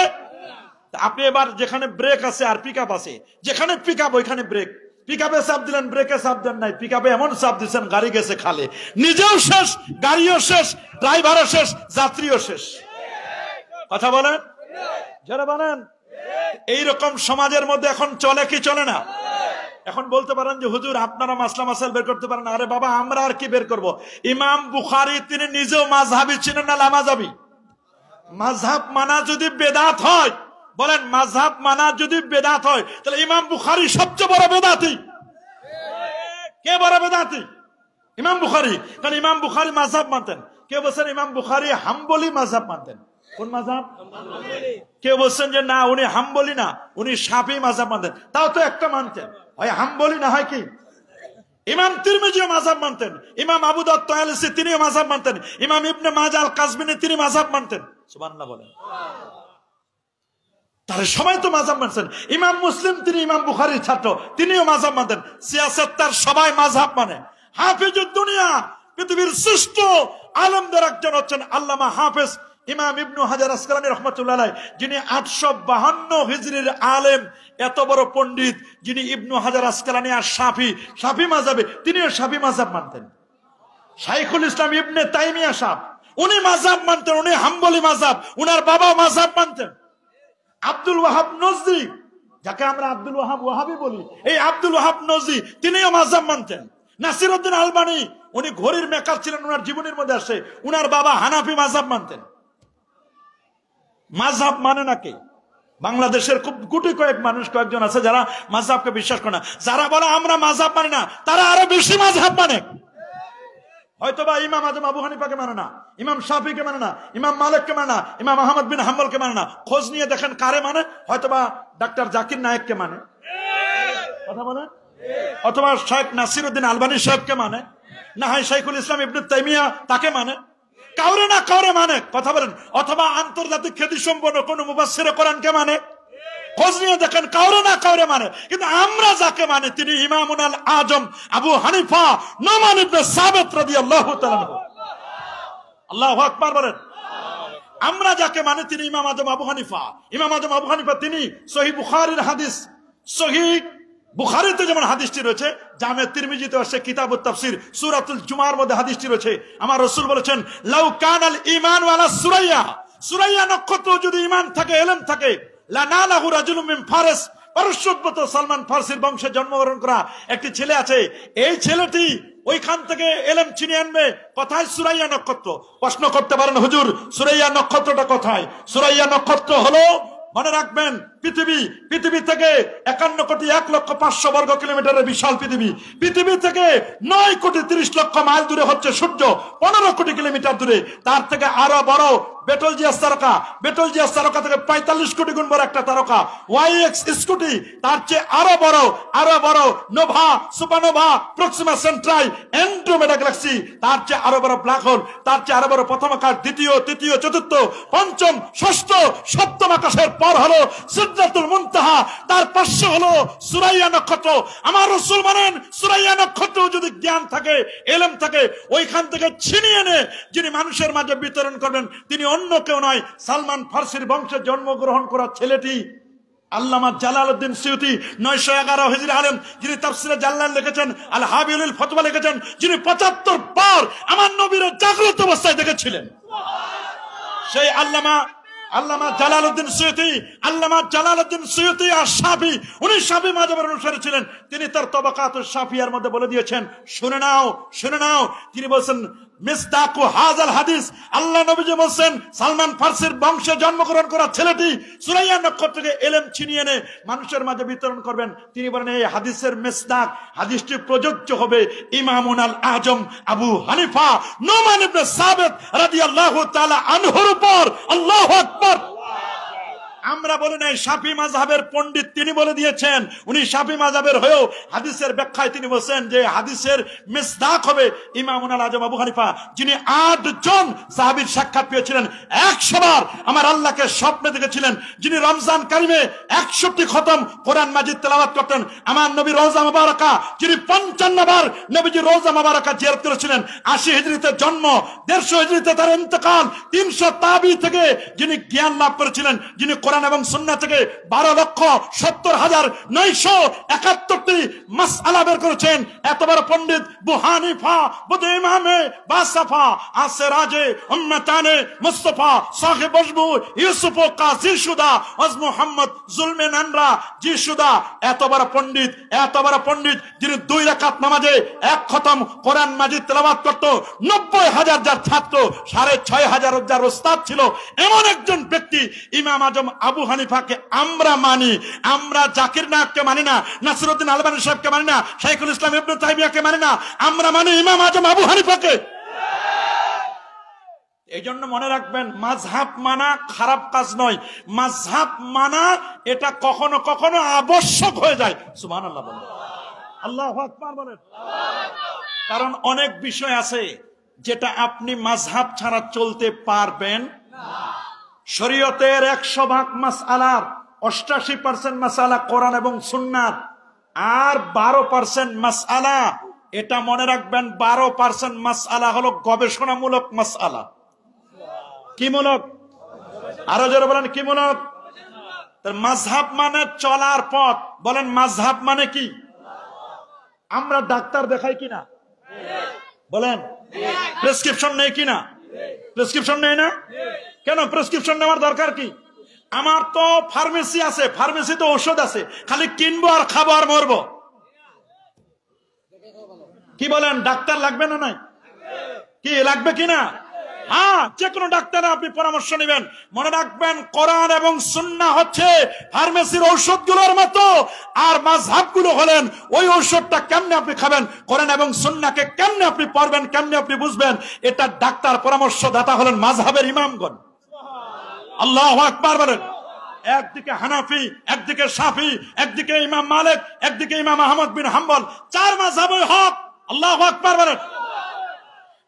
Speaker 1: আপনি এবার যেখানে ব্রেক আছে আর পিক আপ আছে, যেখানে পিক আপ ওইখানে ব্রেক, পিক আপে চাপ দিলেন, ব্রেকে চাপ দেন নাই, পিক আপে এমন চাপ দিচ্ছেন গাড়ি গেছে খালে, নিজেও শেষ, গাড়িও শেষ, ড্রাইভারও শেষ, যাত্রীও শেষ। কথা বলেন, যারা বলেন। এইরকম সমাজের মধ্যে এখন চলে কি চলে না? এখন বলতে পারেন যে হুজুর আপনারা মাসলা মাসাইল বের করতে পারেন। আরে বাবা, আমরা আর কি বের করব? ইমাম বুখারী তিনি নিজেও মাযহাবী ছিলেন না লামাযাবী? মাযহাব মানা যদি বেদাত হয়, বলেন মাযহাব মানা যদি বেদাত হয়, তাহলে ইমাম বুখারী সবচেয়ে বড় বেদাতি। কে বড় বেদাতি? ইমাম বুখারী। কারণ ইমাম বুখারী মাযহাব মানতেন। কেউ বলছেন ইমাম বুখারী হাম্বলি মাযহাব মানতেন। কোন মাযহাব? কেউ বলছেন যে না উনি হাম্বলি না, উনি শাফি মাযহাব মানতেন। তাও তো একটা মানতেন, হয় হাম্বলি না হয় কি? ইমাম তিরমিজিও মাযহাব মানতেন, ইমাম আবু দাউদ তায়ালিসি তিনিও মাযহাব মানতেন, ইমাম ইবনে মাজাহ আল কাজবিনী তিনি মাযহাব মানতেন। সুবহানাল্লাহ বলেন। তারা সবাই তো মাযহাব মানছেন। ইমাম মুসলিম তিনি ইমাম বুখারীর ছাত্র, তিনিও মাযহাব মানতেন। সিয়াসত তার সবাই মাযহাব মানে। হাফিজুদ দুনিয়া, পৃথিবীর শ্রেষ্ঠ আলেমদের একজন হচ্ছেন আল্লামা হাফেজ ইমাম ইবনু হাজার আসকালানী রাহমাতুল্লাহ আলাইহি, যিনি 852 হিজরির আলেম, এত বড় পণ্ডিত, যিনি ইবনু হাজার আসকালানী আর শাফি মাযহাবে, তিনিও শাফি মাযহাব মানতেন। শাইখুল ইসলাম ইবনে তাইমিয়া সাহেব, উনি মাযহাব মানতেন, উনি হাম্বলি মাযহাব, উনার বাবা মাযহাব মানতেন। আব্দুল ওয়াহাব নজদি, যাকে আমরা আব্দুল ওয়াহাব ওয়াহাবি বলি, এই আব্দুল ওয়াহাব নজদি তিনিও মাযহাব মানতেন। নাসিরউদ্দিন আলবানী, উনি ঘড়ির মেকার ছিলেন, উনার জীবনের মধ্যে আসে, উনার বাবা হানাফি মাযহাব মানতেন। মাযহাব মানে না কে? বাংলাদেশের খুব গুটি কয়েক মানুষ, কয়েকজন আছে যারা মাযহাবকে বিশ্বাস করে না। যারা বলে আমরা মাযহাব মানি না, তারা আরো বেশি মাযহাব মানে। হয়তোবা ইমাম আজম আবু হানিফাকে মানে না, ইমাম শাফিকে মানে না, ইমাম মালিককে মানে না, ইমাম আহমদ বিন হাম্বলকে মানে না। খোঁজ নিয়ে দেখেন কারে মানে। হয়তোবা ডাক্তার জাকির নায়েককে মানে, কথা বলে, অথবা শেখ নাসিরউদ্দিন আলবানী সাহেবকে মানে, না হয় শাইখুল ইসলাম ইবনে তাইমিয়া তাকে মানে, কাউরে না কাউরে মানে। কথা বলেন। অথবা আন্তর্জাতিক খ্যাতি সম্পন্ন কোন মুফাসসিরে কোরআনকে মানে। খোঁজ নিয়ে দেখেন কাউরে না কাউরে মানে। কিন্তু আমরা যাকে মানে তিনি ইমামুল আজম আবু হানিফা নোমান ইবনে সাবিত রাদিয়াল্লাহু তাআলা আনহু। আল্লাহু আকবার বলেন। আমরা যাকে মানে তিনি ইমাম আজম আবু হানিফা। ইমাম আজম আবু হানিফা তিনি সহিহ বুখারীর হাদিস, সহিহ বুখারীতে যেমন হাদিসটি রয়েছে, জামে তিরমিজিতে আছে কিতাবুত তাফসীর সূরাতুল জুমার মধ্যে হাদিসটি রয়েছে। আমার রাসূল বলেছেন লাউ কানাল ঈমান ওয়ালা সুরাইয়া, সুরাইয়া নক্ষত্র যদি ঈমান থাকে, ইলম থাকে, লানালাহু রাজুলুম মিন ফারস, পারস্যদ্ভূত সালমান ফারসির বংশে জন্মগ্রহণ করা একটি ছেলে আছে, এই ছেলেটি ওইখান থেকে ইলম ছিনিয়ে আনবে। কোথায়? সুরাইয়া নক্ষত্র। প্রশ্ন করতে পারেন হুজুর সুরাইয়া নক্ষত্রটা কোথায়? সুরাইয়া নক্ষত্র হলো, মনে রাখবেন, পৃথিবী থেকে 51,01,05,000 বর্গ কিলোমিটারের বিশাল পৃথিবী থেকে 9,30,00,000 মাইল দূরে হচ্ছে সূর্য, 15 কোটি কিলোমিটার দূরে। তার থেকে আরো বড় বেটলজিয়াস তারকা, বেটলজিয়াস তারকা থেকে 45 কোটি গুণ বড় একটা তারকা ওয়াইএক্স স্কুটি, তার চেয়ে আরো বড় Nova, supernova, Proxima সেন্ট্রাই, Andromeda Galaxy, তার চেয়ে আরো বড় ব্ল্যাক হোল, তার চেয়ে আরো বড় প্রথম আকাশ, দ্বিতীয়, তৃতীয়, চতুর্থ, পঞ্চম, ষষ্ঠ, সপ্তম আকাশের পর হলো সিদরাতুল মুনতাহা, তার পাশে হলো সুরাইয়া নক্ষত্র। আমার রাসূল বলেন সুরাইয়া নক্ষত্র যদি জ্ঞান থাকে, ইলম থাকে, ওইখান থেকে ছিনিয়ে এনে যিনি মানুষের মাঝে বিতরণ করবেন তিনি অন্য কেউ নয়, সালমান ফার্সির বংশে জন্মগ্রহণ করা ছেলেটি আল্লামা জালালউদ্দিন সিউতি 911 হিজরি আলেম, যিনি তাফসিরে জাল্লাল লিখেছেন, আল হাবিউল ফতওয়া লিখেছেন, যিনি 75 বার আমার নবীর জাগ্রত অবস্থায় দেখেছিলেন। সেই আল্লামা জালালউদ্দিন সিউতি আর শাফি, উনি শাফি মাযহাবের অনুসারী ছিলেন। তিনি তার তবাকাতুশ শাফিয়ার মধ্যে বলে দিয়েছেন, শুনে নাও। তিনি বলেন মিসদাকু হাযাল হাদিস, আল্লাহ নবীজি বলেন সালমান ফার্সির বংশে জন্মগ্রহণ করা ছেলেটি সুরাইয়া নক্ষত্রকে ইলম ছিনিয়ে এনে মানুষের মাঝে বিতরণ করবেন। তিনি বলেন এই হাদিসের মিসদাক, হাদিসটি প্রযোজ্য হবে ইমামুন আল আজম আবু হানিফা নুমান ইবনে সাবিত রাদিয়াল্লাহু তাআলা আনহুর উপর। আল্লাহু আকবার। আমরা বলি নাই শাফি মাযহাবের পণ্ডিত তিনি বলে দিয়েছেন, উনি শাফি মাযহাবের হয়েও হাদিসের ব্যাখ্যায় তিনি বলেন যে হাদিসের মিসদাক হবে ইমামুল আজম আবু হানিফা, যিনি 8 জন সাহাবীর সাক্ষাৎ পেয়েছিলেন, 100 বার আমার আল্লাহকে স্বপ্নে দেখেছিলেন, যিনি রমজান কারিমে 61 খতম কোরআন মাজিদ তেলাওয়াত করতেন, আমার নবী রওজা মুবারাকা, যিনি 55 বার নবীজি রওজা মুবারাকা জিয়ারত করেছিলেন, 80 হিজরিতে জন্ম, 150 হিজরিতে তার ইন্তেকাল, 300 তাবি থেকে যিনি জ্ঞান লাভ করেছিলেন, যিনি কোরআন এবং সুন্নাহ থেকে 12,70,971টি মাসআলা বের করেছেন, এত বড় পণ্ডিত আবু হানিফা বুদ ইমামে বাসাফা আসরাজে উম্মতানে মুস্তাফা সাহেব বজবু ইউসুফ কাজী সুদা আজ মুহাম্মদ জুলমে নানরা জি সুদা, এত বড় পণ্ডিত যিনি 2 রাকাত নামাজে 1 খতম কোরআন মাজিদ তেলাওয়াত করত, 90,000 যার ছাত্র, 6,500 যার ওস্তাদ ছিল, এমন একজন ব্যক্তি ইমাম আজম আবু হানিফাকে আমরা মানি। আমরা জাকির নায়ককে মানি না, নাসিরউদ্দিন আলবানী সাহেবকে মানি না, শাইখুল ইসলাম ইবনে তাইমিয়াকে মানি না, আমরা মানি ইমাম আজম আবু হানিফাকে। এই জন্য মনে রাখবেন, মাযহাব মানা খারাপ কাজ নয়, মাযহাব মানা এটা কখনো কখনো আবশ্যক হয়ে যায়। সুবহানাল্লাহ বলেন, আল্লাহু আকবার বলেন। কারণ অনেক বিষয় আছে যেটা আপনি মাযহাব ছাড়া চলতে পারবেন না। শরীয়তের 100 মাসআলার 88% মাসআলা কোরআন এবং সুন্নাত, আর 12% মাসআলা, এটা মনে রাখবেন 12% মাসআলা হলো গবেষণামূলক মাসআলা। কি মূলক? আরো জোরে বলেন কি মূলক? তার মাযহাব মানে চলার পথ। বলেন মাযহাব মানে কি? আমরা ডাক্তার দেখাই কিনা? বলেন প্রেসক্রিপশন নেই কিনা? প্রেসক্রিপশন নেই না? কেন প্রেসক্রিপশন নেওয়ার দরকার কি? আমার তো ফার্মেসি আছে, ফার্মেসিতে ঔষধ আছে, খালি কিনবো আর খাবো আর মরবো। কি বলেন, ডাক্তার লাগবে না? নাই কি লাগবে কিনা? হ্যাঁ, যে কোনো ডাক্তার আপনি পরামর্শ নেবেন। মনে রাখবেন কোরআন এবং সুন্নাহ হচ্ছে ফার্মেসির ঔষধগুলোর মতো, আর মাযহাবগুলো হলেন ওই ঔষধটা কেমনে আপনি খাবেন, কোরআন এবং সুন্নাহকে কেমনে আপনি পড়বেন, কেমনে আপনি বুঝবেন, এটা ডাক্তার পরামর্শদাতা হলেন মাযহাবের ইমামগণ। আল্লাহু আকবার বলেন। একদিকে হানাফি, একদিকে শাফি, একদিকে ইমাম মালিক, একদিকে ইমাম আহমদ বিন হাম্বল, 4 মাযহাবই হক। আল্লাহু আকবার বলেন।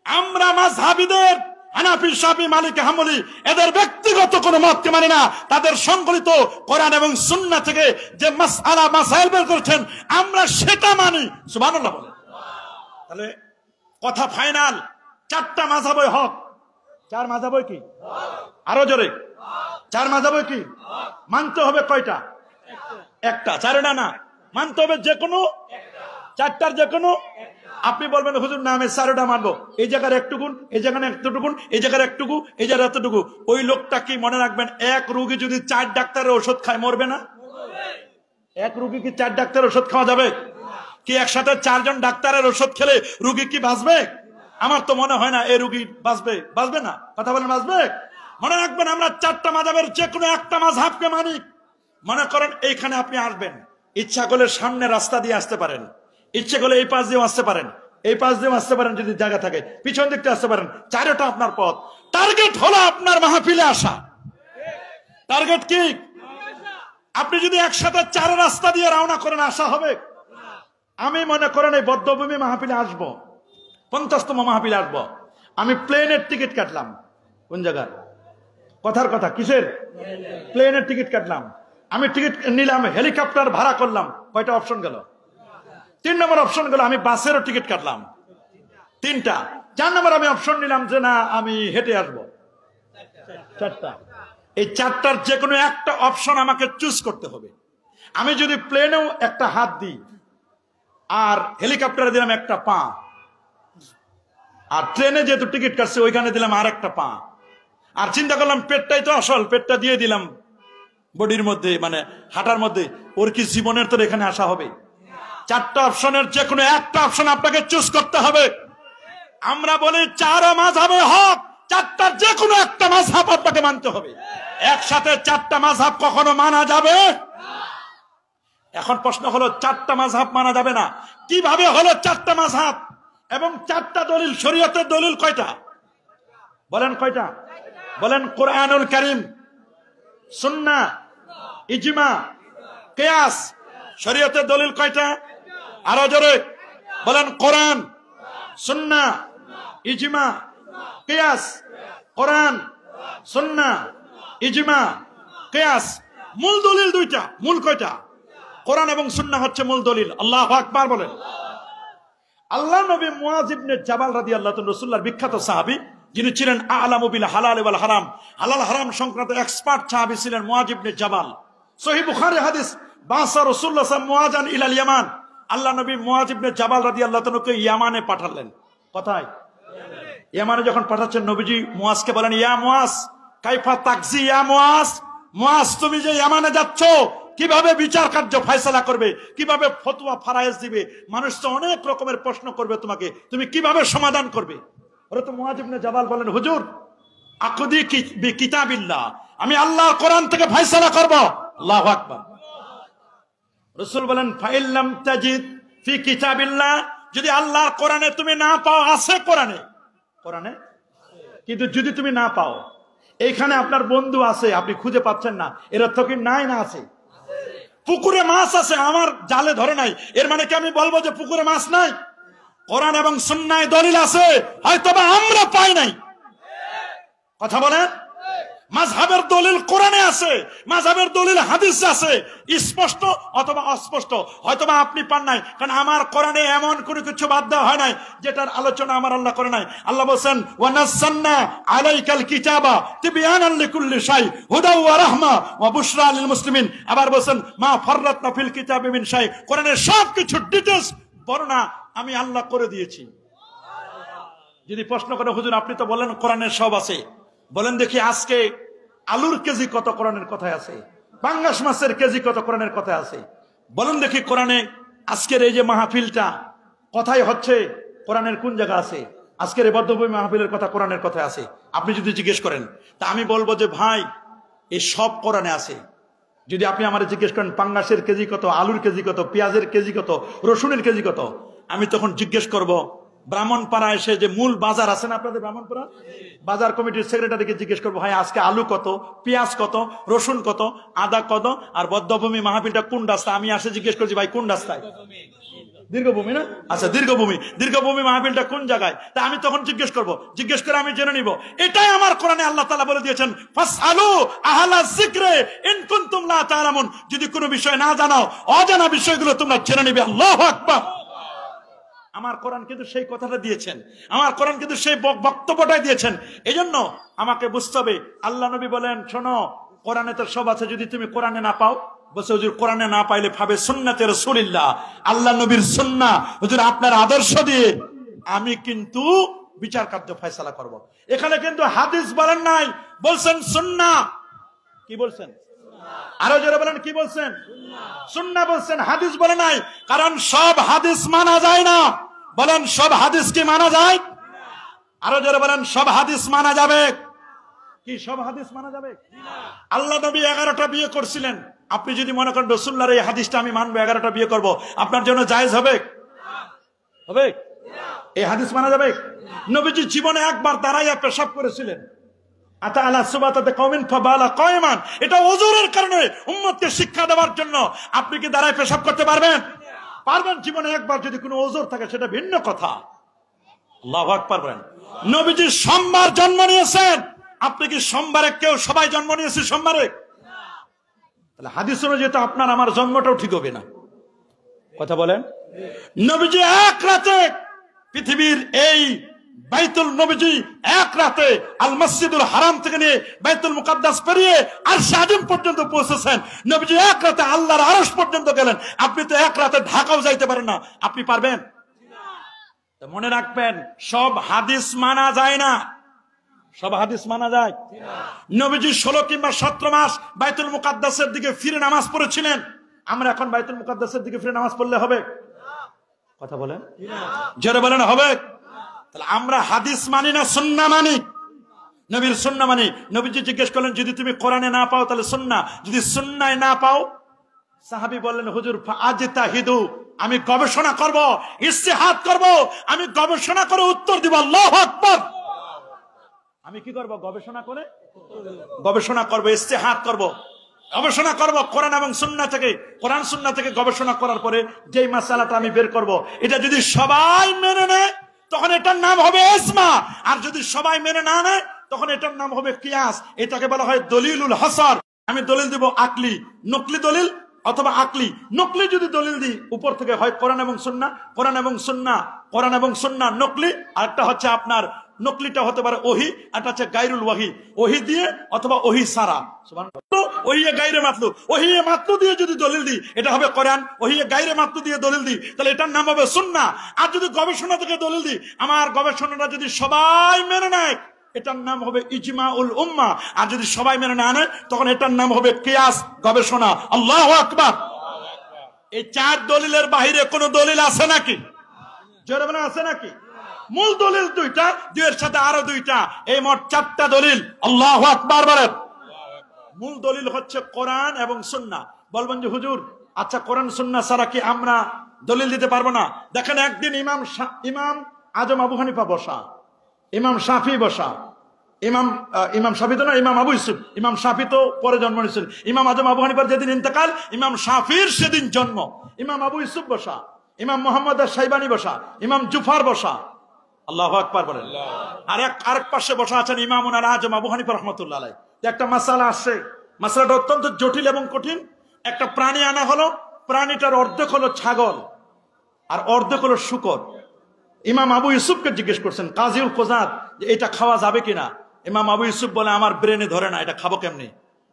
Speaker 1: আমরা মাযহাবিদের হানাফি, শাফি, মালিক, হাম্বলি এদের ব্যক্তিগত কোনো মতকে মানে না, তাদের সংকলিত কোরআন এবং সুন্নাহ থেকে যে মাসআলা মাসাইল বের করেছেন আমরা সেটা মানি। সুবহানাল্লাহ বলেন। তাহলে কথা ফাইনাল, 4টা মাযহাবই হক। 4 মাযহাবই কি? আরো জোরে, 4 মাযহাবই কি? মানতে হবে কয়টা? একটা। 4টা না, মানতে হবে যে কোনো 4টার যে কোনো। আপনি বলবেন হুজুর না আমি 4টা মানবো, এই জায়গার একটুকুন, এই জায়গায় একটুকুন, এই জায়গার একটুকু, এই জায়গার এতটুকু। ওই লোকটা কি মনে রাখবেন, এক রোগী যদি 4 ডাক্তারের ওষুধ খায় মরবে না? এক রোগী কি 4 ডাক্তারের ওষুধ খাওয়া যাবে? কি একসাথে 4 জন ডাক্তারের ওষুধ খেলে রোগী কি বাঁচবে? আমার তো মনে হয় না এই রোগী বাঁচবে। বাঁচবে না? কথা বলেন বাঁচবে? মনে রাখবেন আমরা 4টা মাযহাবের যে কোনো একটা মাযহাবকে মানি। মনে করেন এইখানে আপনি আসবেন, ইচ্ছা করলে সামনে রাস্তা দিয়ে আসতে পারেন, ইচ্ছে করলে এই পাশ দিয়েও আসতে পারেন, এই পাশ দিয়েও আসতে পারেন, যদি জায়গা থাকে পিছন দিকটা আসতে পারেন। 4টা আপনার পথ। টার্গেট হলো আপনার মাহফিলে আসা। টার্গেট কি? আপনি যদি একসাথে 4 রাস্তা দিয়ে রওনা করেন আসা হবে? আমি মনে করেন এই বদ্ধভূমি মাহফিলে আসবো, 50তম মাহফিলে আসবো, আমি প্লেনের টিকিট কাটলাম। কোন জায়গার? কথার কথা, কিসের? প্লেনের টিকিট কাটলাম। আমি টিকিট নিলাম, হেলিকপ্টার ভাড়া করলাম, কয়টা অপশন গেল? 3 নম্বর অপশন গেল। আমি বাসেরও টিকিট কাটলাম, 3টা। 4 নম্বর আমি অপশন নিলাম যে না আমি হেঁটে আসবো, 4টা। এই 4টার যে কোনো একটা অপশন আমাকে চুজ করতে হবে। আমি যদি প্লেনেও একটা হাত দিই, আর হেলিকপ্টারে দিলাম একটা পা, আর ট্রেনে যেহেতু টিকিট কাটছে ওইখানে দিলাম আর একটা পা, আর চিন্তা করলাম পেটটাই তো আসল, পেটটা দিয়ে দিলাম বডির মধ্যে, মানে হাঁটার মধ্যে, ওর কি জীবনের তো এখানে আসা হবে? 4টা অপশনের যে কোনো একটা অপশন আপনাকে চুজ করতে হবে। আমরা বলি 4 মাযহাবে হক, 4টার যে কোনো একটা মাযহাব আপনাকে মানতে হবে। একসাথে 4টা মাযহাব কখনো মানা যাবে? এখন প্রশ্ন হলো 4টা মাযহাব মানা যাবে না, কিভাবে হলো 4টা মাযহাব? এবং 4টা দলিল, শরীয়তের দলিল কয়টা? বলেন কয়টা? বলেন। কোরআনুল কারীম, সুন্নাহ, ইজমা, কিয়াস। শরীয়তের দলিল কয়টা? আরো জোরে বলেন। কোরআন, সুন্নাহ, ইজমা, কিয়াস। কোরআন, সুন্নাহ, ইজমা, কিয়াস। মূল দলিল 2টা। মূল কয়টা? কোরআন এবং সুন্নাহ হচ্ছে মূল দলিল। আল্লাহু আকবার বলেন। আল্লাহ নবী মুআয ইবনে জাবাল রাদিয়াল্লাহু তাআলা, রাসূলুল্লাহর বিখ্যাত সাহাবী, যিনি ছিলেন আ'লামু বিল হালাল ওয়াল হারাম, হালাল হারাম সংক্রান্ত এক্সপার্ট সাহাবী ছিলেন মুআয ইবনে জাবাল। সহিহ বুখারী হাদিস, বাসা রাসূলুল্লাহ সাল্লাল্লাহু আলাইহি ওয়াসাল্লাম মুআযান ইলাল ইয়ামান। আল্লাহ নবী মুআয ইবনে জাবাল রাদিয়াল্লাহু তাআলাকে ইয়ামানে পাঠালেন। কোথায়? ইয়ামানে যখন পাঠাচ্ছেন, নবীজি মুআযকে বলেন, ইয়া মুআয কাইফা তাকজি ইয়া মুআয। মুআয, তুমি যে ইয়ামানে যাচ্ছ, কিভাবে বিচার কার্য ফয়সালা করবে, কিভাবে ফতোয়া ফারায়েজ দিবে? মানুষ তো অনেক রকমের প্রশ্ন করবে তোমাকে, তুমি কিভাবে সমাধান করবে? ওরা তো মুআয ইবনে জাবাল বলেন, হুজুর আকুদি কিতাবিল্লাহ, আমি আল্লাহর কোরআন থেকে ফয়সালা করব। আল্লাহু আকবার। রাসূল বলেন, ফাইল্লাম তাজিদ ফি কিতাবিল্লাহ, যদি আল্লাহর কোরআনে তুমি না পাও, আছে কোরআনে, কোরআনে, কিন্তু যদি তুমি না পাও, এইখানে আপনার বন্ধু আছে, আপনি খুঁজে পাচ্ছেন না, এর অর্থ কি নাই? না আছে। পুকুরে মাছ আছে, আমার জালে ধরে নাই, এর মানে কি আমি বলবো যে পুকুরে মাছ নাই? কোরআন এবং সুন্নাহয় দলিল আছে, হয়তোবা আমরা পাই নাই। কথা বলেন। মাযহাবের দলিল কোরআনে আছে, মাযহাবের দলিল হাদিসে আছে, স্পষ্ট অথবা অস্পষ্ট। হয়তোবা আপনি পান নাই, কারণ আমার কোরআনে এমন কোনো কিছু বাদ দেওয়া হয় নাই যেটার আলোচনা আমার আল্লাহ করে নাই। আল্লাহ বলেন, ওয়া নাযালনা আলাইকাল কিতাবা তিবয়ানান লিকুল্লি শাই হুদা ওয়া রাহমা ওয়া বুশরা লিল মুসলিমিন। আবার বলেন, মা ফাররাতনা ফিল কিতাবি মিন শাই, কোরআনের সবকিছু ডিটেইলস বর্ণনা আমি আল্লাহ করে দিয়েছি। যদি প্রশ্ন করে, হুজুর আপনি তো বলেন কোরআনের সব আছে, বলেন দেখি আজকে আলুর কেজি কত কোরআনের কথায় আছে? পাঙ্গাস মাছের কেজি কত কোরআনের কথায় আছে? বলেন দেখি কোরআনে আজকের এই যে মাহফিলটা কথাই হচ্ছে, কোরআনের কোন জায়গা আছে? আজকের এই বদ্ধভূমি মাহফিলের কথা কোরআনের কথায় আছে? আপনি যদি জিজ্ঞেস করেন, তা আমি বলবো যে ভাই এই সব কোরআনে আছে। যদি আপনি আমার জিজ্ঞেস করেন পাঙ্গাসের কেজি কত, আলুর কেজি কত, পেঁয়াজের কেজি কত, রসুনের কেজি কত, আমি তখন জিজ্ঞেস করব ব্রাহ্মণপাড়া এসে যে মূল বাজার আছে না আপনাদের ব্রাহ্মণপাড়া, বাজার কমিটির সেক্রেটারিকে জিজ্ঞেস করবো, ভাই আজকে আলু কত, পেঁয়াজ কত, রসুন কত, আদা কত, আর বদ্ধভূমি মাহফিলটা কোন রাস্তা? আমি আসে জিজ্ঞেস করছি, ভাই কোন রাস্তায়? দীর্ঘভূমি না? আচ্ছা দীর্ঘভূমি, দীর্ঘভূমি মাহফিলটা কোন জায়গায়? তা আমি তখন জিজ্ঞেস করব, জিজ্ঞেস করে আমি জেনে নিব। এটাই আমার কোরআনে আল্লাহ তাআলা বলে দিয়েছেন, ফাসআলু আহলা যিকরি ইন কুনতুম লা তা'লামুন, যদি কোনো বিষয় না জানো, অজানা বিষয়গুলো তোমরা জেনে নিবে। আল্লাহু আকবার। আমার কোরআন কিন্তু সেই কথাটা দিয়েছেন, আমার কোরআন কিন্তু সেই বক্তব্যটাই দিয়েছেন। এই জন্য আমাকে বুঝতে হবে। আল্লাহ নবী বলেন, শোনো কোরআনে তো সব আছে, যদি তুমি কোরআনে না পাও, বলছে হুজুর কোরআনে না পাইলে ভাবে সুন্নাতে রাসূলুল্লাহ, আল্লাহ নবীর সুন্নাহ, হুজুর আপনার আদর্শ দিয়ে আমি কিন্তু বিচার কার্য ফয়সালা করব। এখানে কিন্তু হাদিস বলেন নাই, বলছেন সুন্নাহ। কি বলছেন? আরো জোরে বলেন, কি বলছেন? সুন্নাহ বলছেন, হাদিস বলে নাই। কারণ সব হাদিস মানা যায় না। বলেন সব হাদিস কি মানা যায়? আরো জোরে বলেন, সব হাদিস মানা যাবে কি? সব হাদিস মানা যাবে? আল্লাহ নবী 11টা বিয়ে করছিলেন। আপনি যদি মনে করেন রাসূলুল্লাহর এই হাদিসটা আমি মানবো, 11টা বিয়ে করব, আপনার জন্য জায়েজ হবে? হবে? এই হাদিস মানা যাবে? নবীজি জীবনে একবার দাঁড়াইয়া পেশাব করেছিলেন। এটা ওযুরের কারণে উম্মতকে শিক্ষা দেওয়ার জন্য। আপনি কি দাঁড়ায় পেশাব করতে পারবেন? পারবেন। জীবনে একবার যদি কোনো ওযুর থাকে সেটা ভিন্ন কথা। আল্লাহু আকবার বলেন। নবীজি সোমবার জন্ম নিয়েছেন, আপনি কি সোমবারে? কেউ সবাই জন্ম নিয়েছে সোমবারে? তাহলে হাদিস অনুযায়ী তো আপনার আমার জন্মটাও ঠিক হবে না। কথা বলেন। নবীজি এক রাতে পৃথিবীর এই বাইতুল নবীজি এক রাতে আল মসজিদুল হারাম থেকে নিয়ে বাইতুল মুকাদ্দাস পেরিয়ে আরশে আজিম পর্যন্ত পৌঁছেছেন। নবীজি এক রাতে আল্লাহর আরশ পর্যন্ত গেলেন। আপনি তো এক রাতে ঢাকাও যাইতে পারেন না, আপনি পারবেন? মনে রাখবেন, সব হাদিস মানা যায় না। সব হাদিস মানা যায়? নবীজি 16 কিংবা 17 মাস বাইতুল মুকাদ্দাসের দিকে ফিরে নামাজ পড়েছিলেন। আমরা এখন বাইতুল মুকাদ্দাসের দিকে ফিরে নামাজ পড়লে হবে? কথা বলেন, জোরে বলেন, হবে? তাহলে আমরা হাদিস মানি না সুন্নাহ মানি? নবীর সুন্নাহ মানি। নবীজি জিজ্ঞেস করলেন, যদি তুমি কোরআনে না পাও তাহলে সুন্নাহ, যদি সুন্নায় না পাও? সাহাবী বললেন, হুজুর ফাআজতাহিদু, আমি গবেষণা করব, ইজতিহাদ করব, আমি গবেষণা করে উত্তর দিব। আল্লাহু আকবার। আমি কি করব? গবেষণা করে গবেষণা করব, ইজতিহাদ করব, গবেষণা করব কোরআন এবং সুন্নাহ থেকে। কোরআন সুন্নাহ থেকে গবেষণা করার পরে যেই মাসালাটা আমি বের করব, এটা যদি সবাই মেনে নেয় তখন এটার নাম হবে ইজমা, আর যদি সবাই মেনে না নেয় তখন এটার নাম হবে কিয়াস। এটাকে বলা হয় দলিলুল হাসার। আমি দলিল দিব আকলি, নকলি দলিল অথবা আকলি। নকলি যদি দলিল দিই উপর থেকে, হয় কোরআন এবং সুন্নাহ, কোরআন এবং সুন্নাহ, কোরআন এবং সুন্নাহ নকলি, আর একটা হচ্ছে আপনার নকলিটা হতে পারে ওহি, একটা হচ্ছে গায়রুল ওয়াহি, ওহি দিয়ে অথবা ওহি সারা। সুবহানাল্লাহ। ওহিয়ে গায়রে মাতলু, ওহিয়ে মাতলু দিয়ে যদি দলিল দিই এটা হবে কোরআন, ওহিয়ে গায়রে মাতলু দিয়ে দলিল দিই তাহলে এটার নাম হবে সুন্নাহ। আর যদি গবেষণা থেকে দলিল দিই, আমার গবেষণাটা যদি সবাই মেনে নেয় এটার নাম হবে ইজমাউল উম্মাহ। আর যদি সবাই মেনে না নেয় তখন এটার নাম হবে কিয়াস, গবেষণা। আল্লাহু আকবার। এই 4 দলিলের বাইরে কোনো দলিল আছে নাকি? জোরে বলেন, আছে নাকি? মূল দলিল 2টা, 2 এর সাথে আরো 2টা, এই মোট 4টা দলিল। আল্লাহু আকবার বলেন। মূল দলিল হচ্ছে কোরআন এবং সুন্নাহ। বলবেন যে হুজুর, আচ্ছা কোরআন সুন্নাহ ছাড়া কি আমরা দলিল দিতে পারবো না? দেখেন, একদিন ইমাম আজম আবু হানিফা বসা, ইমাম শাফি বসা, ইমাম শাফি তো না, ইমাম আবু ইউসুফ। ইমাম শাফি তো পরে জন্ম নিয়েছেন। ইমাম আজম আবু হানিফার যেদিন ইন্তেকাল, ইমাম শাফির সেদিন জন্ম। ইমাম আবু ইউসুফ বসা, ইমাম মোহাম্মদ শাইবানি বসা, ইমাম জুফার বসা। আল্লাহু আকবার বলেন। আরেক পাশে বসা আছেন ইমামুল আজম আবু হানিফা রাহমাতুল্লাহ আলাইহি। একটা মাসালা আসছে, মাসালাটা অত্যন্ত জটিল এবং কঠিন। একটা প্রাণী আনা হলো, প্রাণীটার অর্ধেক হলো ছাগল আর অর্ধেক হলো শূকর। ইমাম আবু ইউসুফকে জিজ্ঞেস করছেন কাজীউল কোজাত যে এটা খাওয়া যাবে কিনা। ইমাম আবু ইউসুফ বলে, আমার ব্রেনে ধরে না, এটা খাবো কেমনি?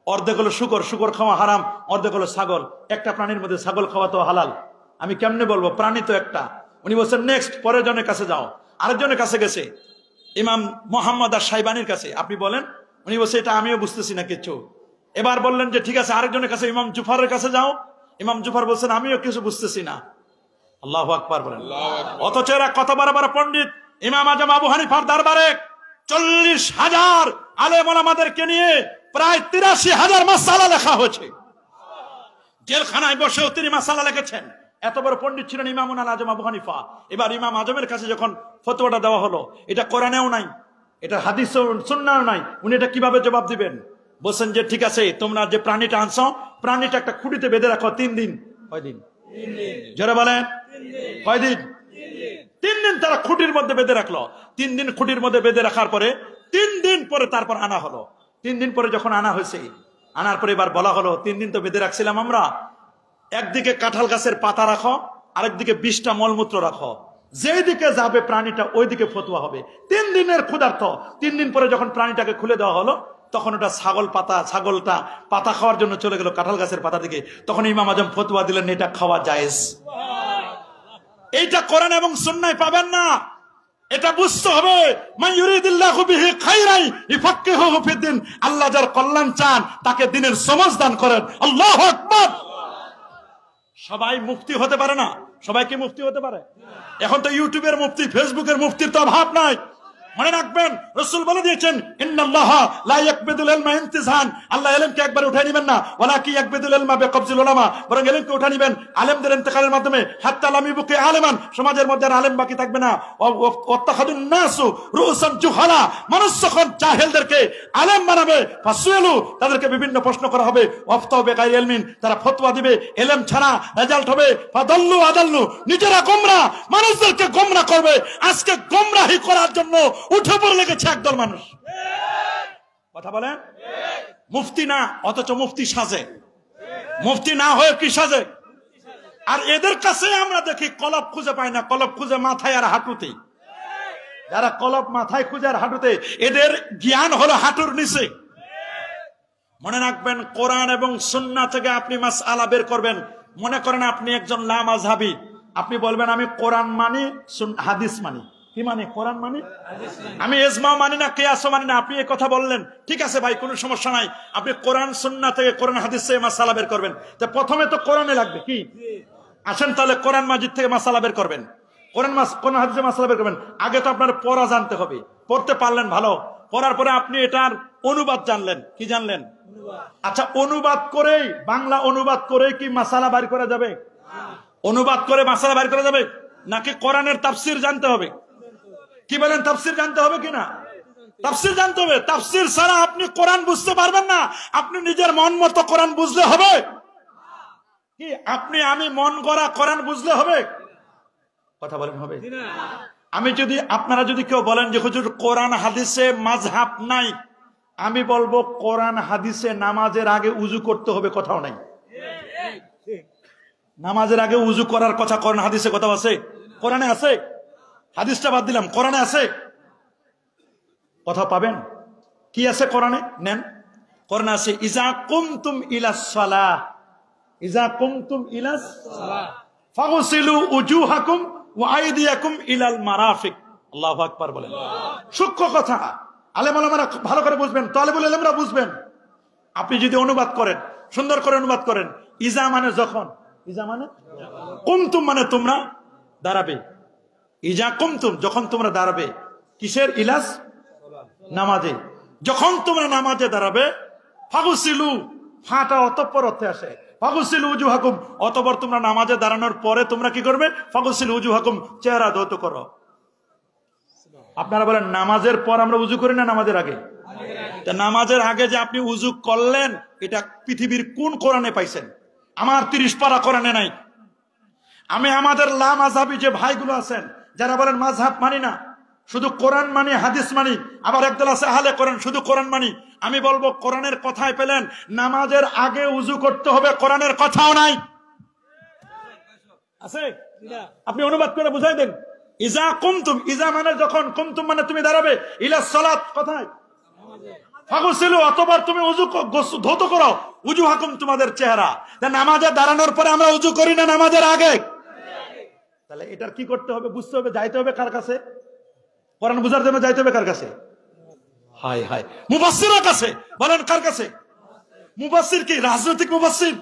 Speaker 1: অর্ধেক হলো শূকর, শূকর খাওয়া হারাম, অর্ধেক হলো ছাগল। একটা প্রাণীর মধ্যে ছাগল খাওয়া তো হালাল, আমি কেমনে বলবো? প্রাণী তো একটা। উনি বলছেন নেক্সট, পরের জনের কাছে যাও। আরেকজনের কাছে গেছে, ইমাম মোহাম্মদ আর শাইবানির কাছে, আপনি বলেন। উনি বলছে এটা আমিও বুঝতেছি না কিছু। এবার বললেন যে ঠিক আছে, আরেকজনের কাছে, ইমাম জুফারের কাছে যাও। ইমাম জুফার বলছেন আমিও কিছু বুঝতেছি না। আল্লাহু আকবার বলেন। অথচ এরা কত বড় বড় পণ্ডিত। ইমাম আজম আবু হানিফার দরবারে 40,000 আলেম ওলামাদেরকে নিয়ে প্রায় 83,000 মাসালা লেখা হয়েছে। জেলখানায় বসেও তিনি মাসালা লিখেছেন। এত বড় পণ্ডিত ছিলেন ইমাম আজম আবু হানিফা। এবার ইমাম আজমের কাছে যখন ফতোয়াটা দেওয়া হলো, এটা কোরআনেও নাই, এটা হাদিস সুন্নাহও নাই, উনি এটা কিভাবে জবাব দিবেন? বলছেন যে ঠিক আছে, তোমরা যে প্রাণীটা আনছো, প্রাণীটা একটা খুঁটিতে বেঁধে রাখো 3 দিন। কয়দিন? জোরে বলেন, কয়দিন? 3 দিন তারা খুঁটির মধ্যে বেঁধে রাখলো। 3 দিন খুঁটির মধ্যে বেঁধে রাখার পরে 3 দিন পরে তারপর আনা হলো। 3 দিন পরে যখন আনা হয়েছে, আনার পরে এবার বলা হলো 3 দিন তো বেঁধে রাখছিলাম আমরা, একদিকে কাঁঠাল গাছের পাতা রাখো, আরেকদিকে 20টা মলমূত্র রাখো, যেই দিকে যাবে প্রাণীটা ওই দিকে ফতোয়া হবে। 3 দিনের ক্ষুধার্ত। 3 দিন পরে যখন প্রাণীটাকে খুলে দেওয়া হলো, তখন ওটা ছাগলটা পাতা খাওয়ার জন্য চলে গেল কাঁঠাল গাছের পাতা দিকে। তখন ইমাম আজম ফতোয়া দিলেন এটা খাওয়া জায়েজ। এইটা কোরআন এবং সুন্নাহয় পাবেন না, এটা বুঝতে হবে। মান ইউরিদিল্লাহু বিহি খাইরান ইফাক্কিহুহু ফিদ্দিন। আল্লাহ যার কল্যাণ চান তাকে দ্বীনের সমঝ দান করেন। আল্লাহু আকবার। সবাই মুফতি হতে পারে না। সবাই কি মুফতি হতে পারে? এখন তো ইউটিউবের মুফতি, ফেসবুকের মুফতির তো অভাব নাই। মনে রাখবেন, রাসূল বলে দিয়েছেন ইন্নাল্লাহা লা ইয়াকবিদুল ইলমা ইনতিজান। আল্লাহ ইলমকে একবার উঠায় নেবেন না, ওয়ালাকি ইয়াকবিদুল ইলমা বিকবজিল উলামা। বরং ইলমকে উঠায় নেবেন আলেমদের ইন্তেকালের মাধ্যমে। হাত্তা লাম ইবকি আলেমান, সমাজের মধ্যে আর আলেম বাকি থাকবে না। ওয়াত্তাখাদুন নাসু রুউসান জুহালা, মানুষ যখন জাহেলদেরকে আলেম বানাবে, ফাসুলু, তাদেরকে বিভিন্ন প্রশ্ন করা হবে। ওয়াফতাউ বিগাইরি ইলমিন, তারা ফতোয়া দিবে ইলম ছাড়া, রেজাল্ট হবে ফাদাল্লু আদাল্লু, নিজেরা গোমরা, মানুষদেরকে গোমরা করবে। আজকে গোমরাহি করার জন্য উঠে পড়ে লেগেছে একদল মানুষ। কথা বলেন, মুফতি না, অথচ মুফতি সাজে। মুফতি না হয়ে কি সাজে? আর এদের কাছে আমরা দেখি কলব খুঁজে পাই না, কলব খুঁজে মাথায় আর হাঁটুতে। যারা কলব মাথায় খুঁজে আর হাঁটুতে, এদের জ্ঞান হলো হাঁটুর নিচে। মনে রাখবেন, কোরআন এবং সুন্নাহ থেকে আপনি মাসআলা বের করবেন। মনে করেন আপনি একজন লা মাযহাবী, আপনি বলবেন আমি কোরআন মানি, হাদিস মানি। কি মানে? কোরআন মানি, আমি ইজমা মানি না, কিয়াসও মানি না। আপনি এই কথা বললেন, ঠিক আছে ভাই, কোনো সমস্যা নাই। আপনি কোরআন সুন্নাহ থেকে, কোরআন হাদিস থেকে মাসআলা বের করবেন। তো প্রথমে তো কোরআনে লাগবে কি? আসেন তাহলে কোরআন মাজিদ থেকে মাসআলা বের করবেন, কোরআন হাদিসে মাসআলা বের করবেন। আগে তো আপনার পড়া জানতে হবে। পড়তে পারলেন ভালো, পড়ার পরে আপনি এটার অনুবাদ জানলেন। কি জানলেন? আচ্ছা, অনুবাদ করেই, বাংলা অনুবাদ করে কি মাসআলা বের করা যাবে? অনুবাদ করে মাসআলা বের করা যাবে নাকি কোরআনের তাফসীর জানতে হবে? কি বলেন, তাফসীর জানতে হবে কিনা? তাফসীর জানতে হবে। তাফসীর ছাড়া আপনি কোরআন বুঝতে পারবেন না। আপনি নিজের মন মতো কোরআন বুঝলে হবে কি? আপনি আমি মন গড়া কোরআন বুঝলে হবে? কথা বলেন, হবে? আমি যদি, আপনারা যদি কেউ বলেন যে হুজুর কোরআন হাদিসে মাযহাব নাই, আমি বলবো কোরআন হাদিসে নামাজের আগে উযু করতে হবে, কথাও নাই। নামাজের আগে উযু করার কথা কোরআন হাদিসে কোথাও আছে? কোরআনে আছে? হাদিসটা বাদ দিলাম, কোরআনে আছে? কথা পাবেন? কি আছে কোরআনে? নেন, কোরআনে আছে ইজা কুমতুম ইলাস সালাহ, ইজা কুমতুম ইলাস সালাহ ফাগসিলু উজুহাকুম ওয়া আইদিয়াকুম ইলাল মারাফিক। আল্লাহু আকবার বলেন। সূক্ষ্ম কথা, আলেম ওলামারা ভালো করে বুঝবেন, তালেবুল ইলমরা বুঝবেন। আপনি যদি অনুবাদ করেন, সুন্দর করে অনুবাদ করেন, ইজা মানে যখন, ইজা মানে, কুমতুম মানে তোমরা দাঁড়াবে। ইজা কুমতুম যখন তোমরা দাঁড়াবে, কিসের? ইলাস, নামাজে। যখন তোমরা নামাজে দাঁড়াবে, ফাগসিলু, ফাটা অতঃপর অর্থে আসে, ফাগসিলু উজুহাকুম, অতঃপর তোমরা নামাজে দাঁড়ানোর পরে তোমরা কি করবে? ফাগসিলু উজুহাকুম, চেহারা ধৌত করো। আপনারা বলেন নামাজের পর আমরা উজু করি না নামাজের আগে? নামাজের আগে যে আপনি উজু করলেন, এটা পৃথিবীর কোন কোরআনে পাইছেন? আমার 30 পারা কোরআনে নাই। আমি আমাদের লা মাযহাবী যে ভাইগুলো আছেন, যারা বলেন মাযহাব মানি না, শুধু কোরআন মানি, হাদিস মানি, আবার একদল আছে আহলে কোরআন, শুধু কোরআন মানি। আমি বলবো কোরআনের কথায় পেলেন নামাজের আগে উজু করতে হবে, কোরআনের কথাও নাই। আছে? আপনি অনুবাদ করে বুঝাই দেন। ইজা কুমতুম, ইজা মানে যখন, কুমতুম মানে তুমি দাঁড়াবে, ইলাস সালাত কোথায়? ফাগসিলু, অতঃপর তুমি উজু ধৌত করো, উজুহাকুম তোমাদের চেহারা। নামাজে দাঁড়ানোর পরে আমরা উজু করি না নামাজের আগে? তাহলে এটার কি করতে হবে? বুঝতে হবে, যাইতে হবে কার কাছে? কোরআন বুঝার জন্য যাইতে হবে কার কাছে? হায় হায়, মুফাসসিরের কাছে। বলেন কার কাছে? মুফাসসির কি রাজনৈতিক মুফাসসির?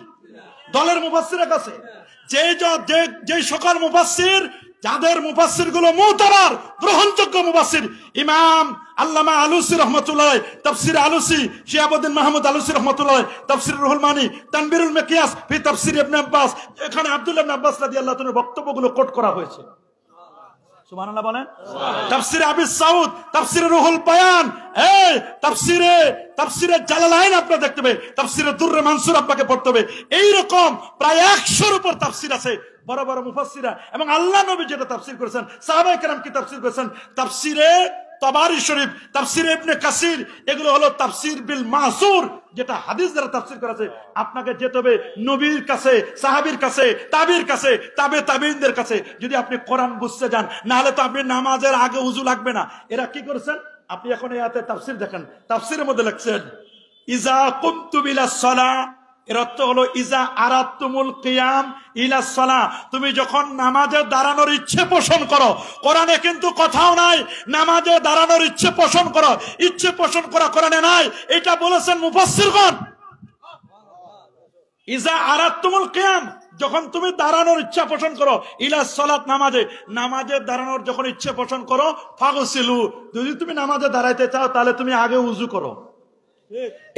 Speaker 1: দলের মুফাসসিরের কাছে। যে সকল মুফাসসির, যাদের মুফাসসির গুলো মুতাবার গ্রহণযোগ্য মুফাসসির, ইমাম আল্লামা আলুসি রহমাতুল্লাহ, তাফসীর আলুসি, শিহাবুদ্দিন মাহমুদ আলুসি রহমাতুল্লাহ, তাফসীর রুহুল মানি, তানবীরুল মিকিয়াস ফি তাফসীর ইবনে আব্বাস, এখানে আব্দুল্লাহ ইবনে আব্বাস রাদিয়াল্লাহু তাআলার বক্তব্যগুলো কোট করা হয়েছে। সুবহানাল্লাহ বলেন। তাফসীরে আবি সাউদ, তাফসীরে রুহুল বায়ান, এই তাফসীরে জালালাইন আপনারা দেখতে হবে, তাফসীরে দুররে মানসুর আপনাকে পড়তে হবে। এই রকম প্রায় 100-এর উপর তাফসীর আছে, বড় বড় মুফাসসিররা, এবং আল্লাহ নবী যেটা তাফসীর করেছেন, সাহাবায়ে কেরাম কি তাফসীর করেছেন, তাফসীরে তাবারি শরীফ, তাফসীরে ইবনে কাসির, এগুলো হলো তাফসীর বিল মাসুর, যেটা হাদিস দ্বারা তাফসীর করা আছে। আপনাকে যেতে হবে নবীর কাছে, সাহাবীর কাছে, তাবির কাছে, তাবে তাবিনদের কাছে, যদি আপনি কোরআন বুঝতে যান। না হলে তো আপনি নামাজের আগে উযু লাগবে না। এরা কি করেছেন? আপনি এখন এই আয়াতে তাফসীর দেখেন, তাফসীরের মধ্যে লিখছেন ইজা কুমতুম ইলাস সালাহ, এর অর্থ হলো ইজা আরাতুমুল কিয়াম ইলাস সালাহ, তুমি যখন নামাজে দাঁড়ানোর ইচ্ছে পোষণ করো। কোরআনে কিন্তু কথাও নাই নামাজে দাঁড়ানোর ইচ্ছে পোষণ করো, ইচ্ছে পোষণ করা কোরআনে নাই। এটা বলেছেন মুফাসসিরগণ। ইজা আরাতুমুল কিয়াম, যখন তুমি দাঁড়ানোর ইচ্ছা পোষণ করো, ইলাস সালাত, নামাজে দাঁড়ানোর যখন ইচ্ছে পোষণ করো, ফাগসিলু, যদি তুমি নামাজে দাঁড়াইতে চাও তাহলে তুমি আগে উযু করো।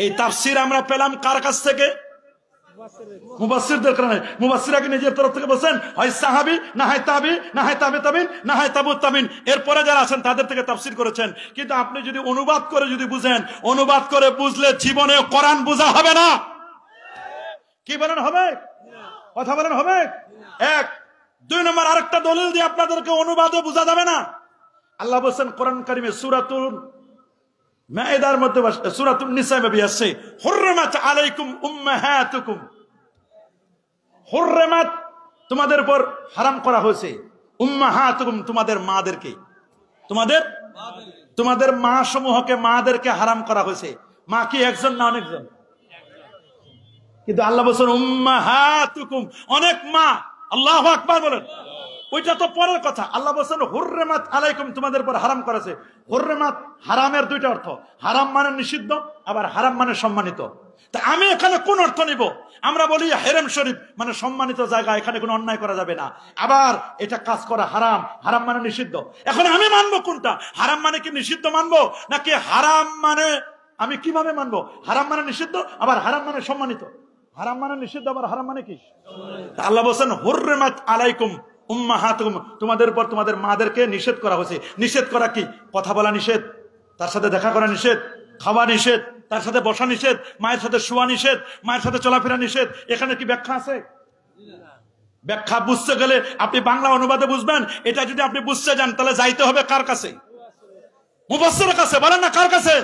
Speaker 1: এই তাফসীর আমরা পেলাম কার কাছ থেকে? মুফাসসিরদের কারণে। মুফাসসিররা কি নিজের তরফ থেকে বলেন? হয় সাহাবী, না হয় তাবি, না হয় তাবে তাবিন, না হয় তাবুত তাবিন, এরপরে যারা আছেন তাদের থেকে তাফসীর করেছেন। কিন্তু আপনি যদি অনুবাদ করে যদি বুঝেন, অনুবাদ করে বুঝলে জীবনে কোরআন বোঝা হবে না। কি বলেন, হবে? কথা বলেন, হবে? এক। 2 নম্বর আরেকটা দলিল দিয়ে আপনাদেরকে অনুবাদে বোঝা যাবে না। আল্লাহ বলেন কোরআন কারিমে সূরাতুল মাইদার মধ্যে, সূরাতুন নিসার মধ্যে আছে, হুররিমাত আলাইকুম উম্মাহাতুকুম, হুররিমাত তোমাদের উপর হারাম করা হয়েছে, উম্মাহাতুকুম তোমাদের মাদেরকে, তোমাদের মা সমূহকে মাদেরকে হারাম করা হয়েছে। মা কি একজন না অনেকজন? কিন্তু আল্লাহ বলছেন উম্মাহাতুকুম, অনেক মা। আল্লাহু আকবার বলেন। ওইটা তো পরের কথা। আল্লাহ বলছেন হুররিমাত আলাইকুম, তোমাদের উপর হারাম করেছে। হুররিমাত হারামের দুইটা অর্থ, হারাম মানে নিষিদ্ধ, আবার হারাম মানে সম্মানিত। তা আমি এখানে কোন অর্থ নিব? আমরা বলি হেরেম শরীফ মানে সম্মানিত জায়গা, এখানে কোনো অন্যায় করা যাবে না। আবার এটা কাজ করা হারাম, হারাম মানে নিষিদ্ধ। এখন আমি মানবো কোনটা? হারাম মানে কি নিষিদ্ধ মানবো, নাকি হারাম মানে আমি কিভাবে মানবো? হারাম মানে নিষিদ্ধ, আবার হারাম মানে সম্মানিত। হারাম মানে নিষিদ্ধ, আবার হারাম মানে কি? আল্লাহ বলছেন হুররিমাত আলাইকুম উম্মাহাতুকুম, তোমাদের উপর তোমাদের মাদেরকে নিষেধ করা হয়েছে। নিষেধ করা কি? কথা বলা নিষেধ, তার সাথে দেখা করা নিষেধ, খাওয়া নিষেধ, তার সাথে বসা নিষেধ, মায়ের সাথে শোয়া নিষেধ, মায়ের সাথে চলাফেরা নিষেধ। এখানে কি ব্যাখ্যা আছে? ব্যাখ্যা বুঝতে গেলে আপনি বাংলা অনুবাদে বুঝবেন। এটা যদি আপনি বুঝতে যান তাহলে যাইতে হবে কার কাছে? মুফাসসিরের কাছে। বলেন না কার কাছে?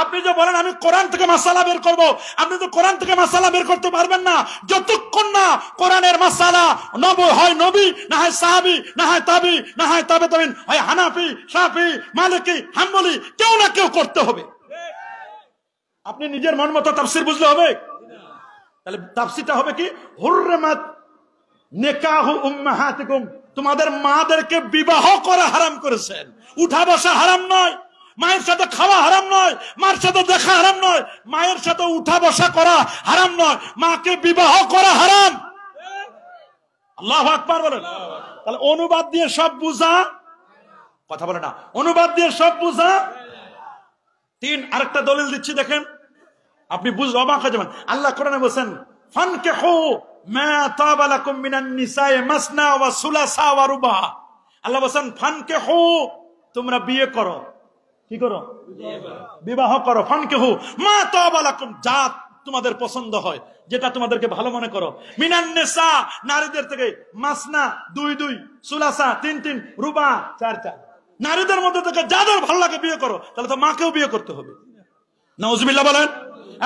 Speaker 1: আপনি যে বলেন আমি কোরআন থেকে মাসালা বের করব, আপনি তো কোরআন থেকে মাসালা বের করতে পারবেন না যতক্ষণ না কোরআনের মাসালা হয় নবী, না হয় সাহাবী, না হয় তাবি, না হয় তাবে তাবিন, হয় হানাফি, শাফি, মালিকি, হাম্বলি, কেউ না কেউ করতে হবে। আপনি নিজের মন মতো তাফসীর বুঝলে হবে? তাহলে তাফসীরটা হবে কি? হুররিমাত নিকাহু উম্মাহাতিকুম, তোমাদের মাদেরকে বিবাহ করা হারাম করেছেন। উঠা বসা হারাম নয়, মায়ের সাথে খাওয়া হারাম নয়, মার সাথে দেখা হারাম নয়, মায়ের সাথে উঠা বসা করা হারাম নয়, মাকে বিবাহ করা হারাম। আল্লাহু আকবার বলেন। তাহলে অনুবাদ দিয়ে সব বুঝা, কথা বলে না, অনুবাদ দিয়ে সব বুঝা। তিন, আরেকটা দলিল দিচ্ছি দেখেন, আপনি বুঝলে অবাক হয়ে যাবেন। আল্লাহ কোরআনে বলেন ফানকিহু মা তাবা লাকুম মিনান নিসায়ে মাসনা ওয়া সুলাসা ওয়া রুবা। আল্লাহ বলেন ফানকিহু, তোমরা বিয়ে করো। কি করো? বিবাহ করো। ফানকিহু মা তাবা লাকুম, যা তোমাদের পছন্দ হয়, যেটা তোমাদেরকে ভালো মনে করো। মিনান নিসা, নারীদের থেকে, মাসনা 2 2, সুলাসা 3 3, রুবা 4 4, নারীদের মধ্যে থেকে যাদের ভালো লাগে বিয়ে করো। তাহলে তো মাকেও বিয়ে করতে হবে। নাউজুবিল্লাহ বলেন।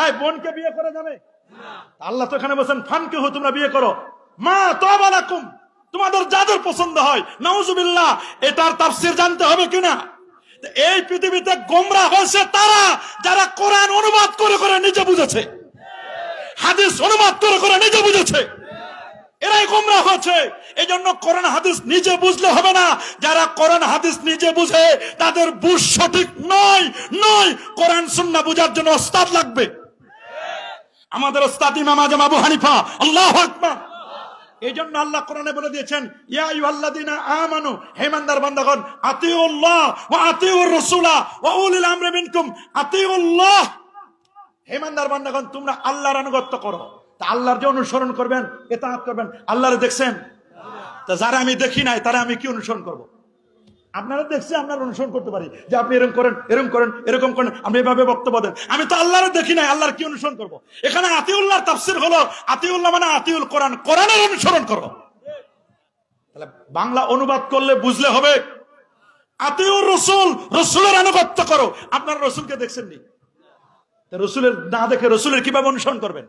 Speaker 1: এই বোনকে বিয়ে করা যাবে না? আল্লাহ তো এখানে বলেন ফানকিহু, তোমরা বিয়ে করো মা তাবা লাকুম, তোমাদের যাদের পছন্দ হয়। নাউজুবিল্লাহ। এটার তাফসীর জানতে হবে কিনা? এই পৃথিবীতে গোমরাহ হয়েছে তারা যারা কোরআন অনুবাদ করে করে নিজে বুঝেছে, হাদিস অনুবাদ করে করে নিজে বুঝেছে, এরাই গোমরাহ হয়েছে। এই জন্য কোরআন হাদিস নিজে বুঝলে হবে না। যারা কোরআন হাদিস নিজে বুঝে তাদের বুঝ সঠিক নয়। কোরআন সুন্নাহ বুঝার জন্য ওস্তাদ লাগবে। আমাদের ওস্তাদ ইমাম আজম আবু হানিফা। আল্লাহু আকবার। এই জন্য আল্লাহ কোরআনে বলে দিয়েছেন ইয়া আইয়ুহাল্লাযীনা আমানু, হে ইমানদার বান্দাগণ, আতিউল্লাহ ওয়া আতিউর রাসূলা ওয়া উলিল আমরি মিনকুম। আতিউল্লাহ, হে ইমানদার বান্দাগণ, তোমরা আল্লাহর আনুগত্য করো। তা আল্লাহর যে অনুসরণ করবেন, ইতাআত করবেন। আল্লাহরে দেখছেন? তা যারা আমি দেখি নাই তারা আমি কি অনুসরণ করব? আপনারা দেখছি, আপনারা অনুসরণ করতে পারি যে আপনি এরকম করেন, এরকম করেন, এরকম করেন, আপনি এভাবে বক্তব্য দেন। আমি তো আল্লাহরে দেখি নাই, আল্লাহর কি অনুসরণ করব? এখানে আতিউল্লাহর তাফসীর হলো আতিউল্লাহ মানে আতিউল কোরআন, কোরআনের অনুসরণ করো। তাহলে বাংলা অনুবাদ করলে বুঝলে হবে আতিউর রাসূল, রাসূলের আনুগত্য করো। আপনারা রাসূলকে দেখছেন নি? রাসূলের না দেখে রাসূলের কিভাবে অনুসরণ করবেন?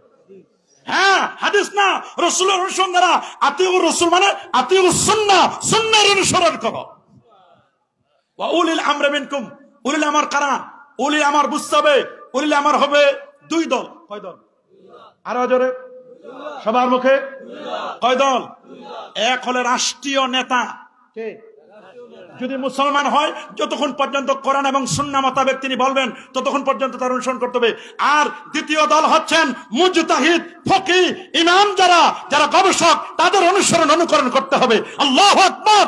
Speaker 1: হ্যাঁ, হাদিস না, রাসূলের অনুসরণ দ্বারা। আতিউর রাসূল মানে আতিউস সুন্নাহ, সুন্নাহর অনুসরণ করো। ওয়া উলিল আমরি মিনকুম, উলিল আমর কারা? উলিল আমর বুঝতে হবে। উলিল আমর হবে 2 দল। কয় দল? আরো জোরে, সবার মুখে। কয় দল? এক হলো রাষ্ট্রীয় নেতা। কে? যদি মুসলমান হয়, যতক্ষণ পর্যন্ত কোরআন এবং সুন্নাহ মোতাবেক তিনি বলবেন ততক্ষণ পর্যন্ত তার অনুসরণ করতে হবে। আর দ্বিতীয় দল হচ্ছেন মুজতাহিদ, ফকিহ, ইমাম, যারা গবেষক, তাদের অনুকরণ করতে হবে। আল্লাহু আকবার।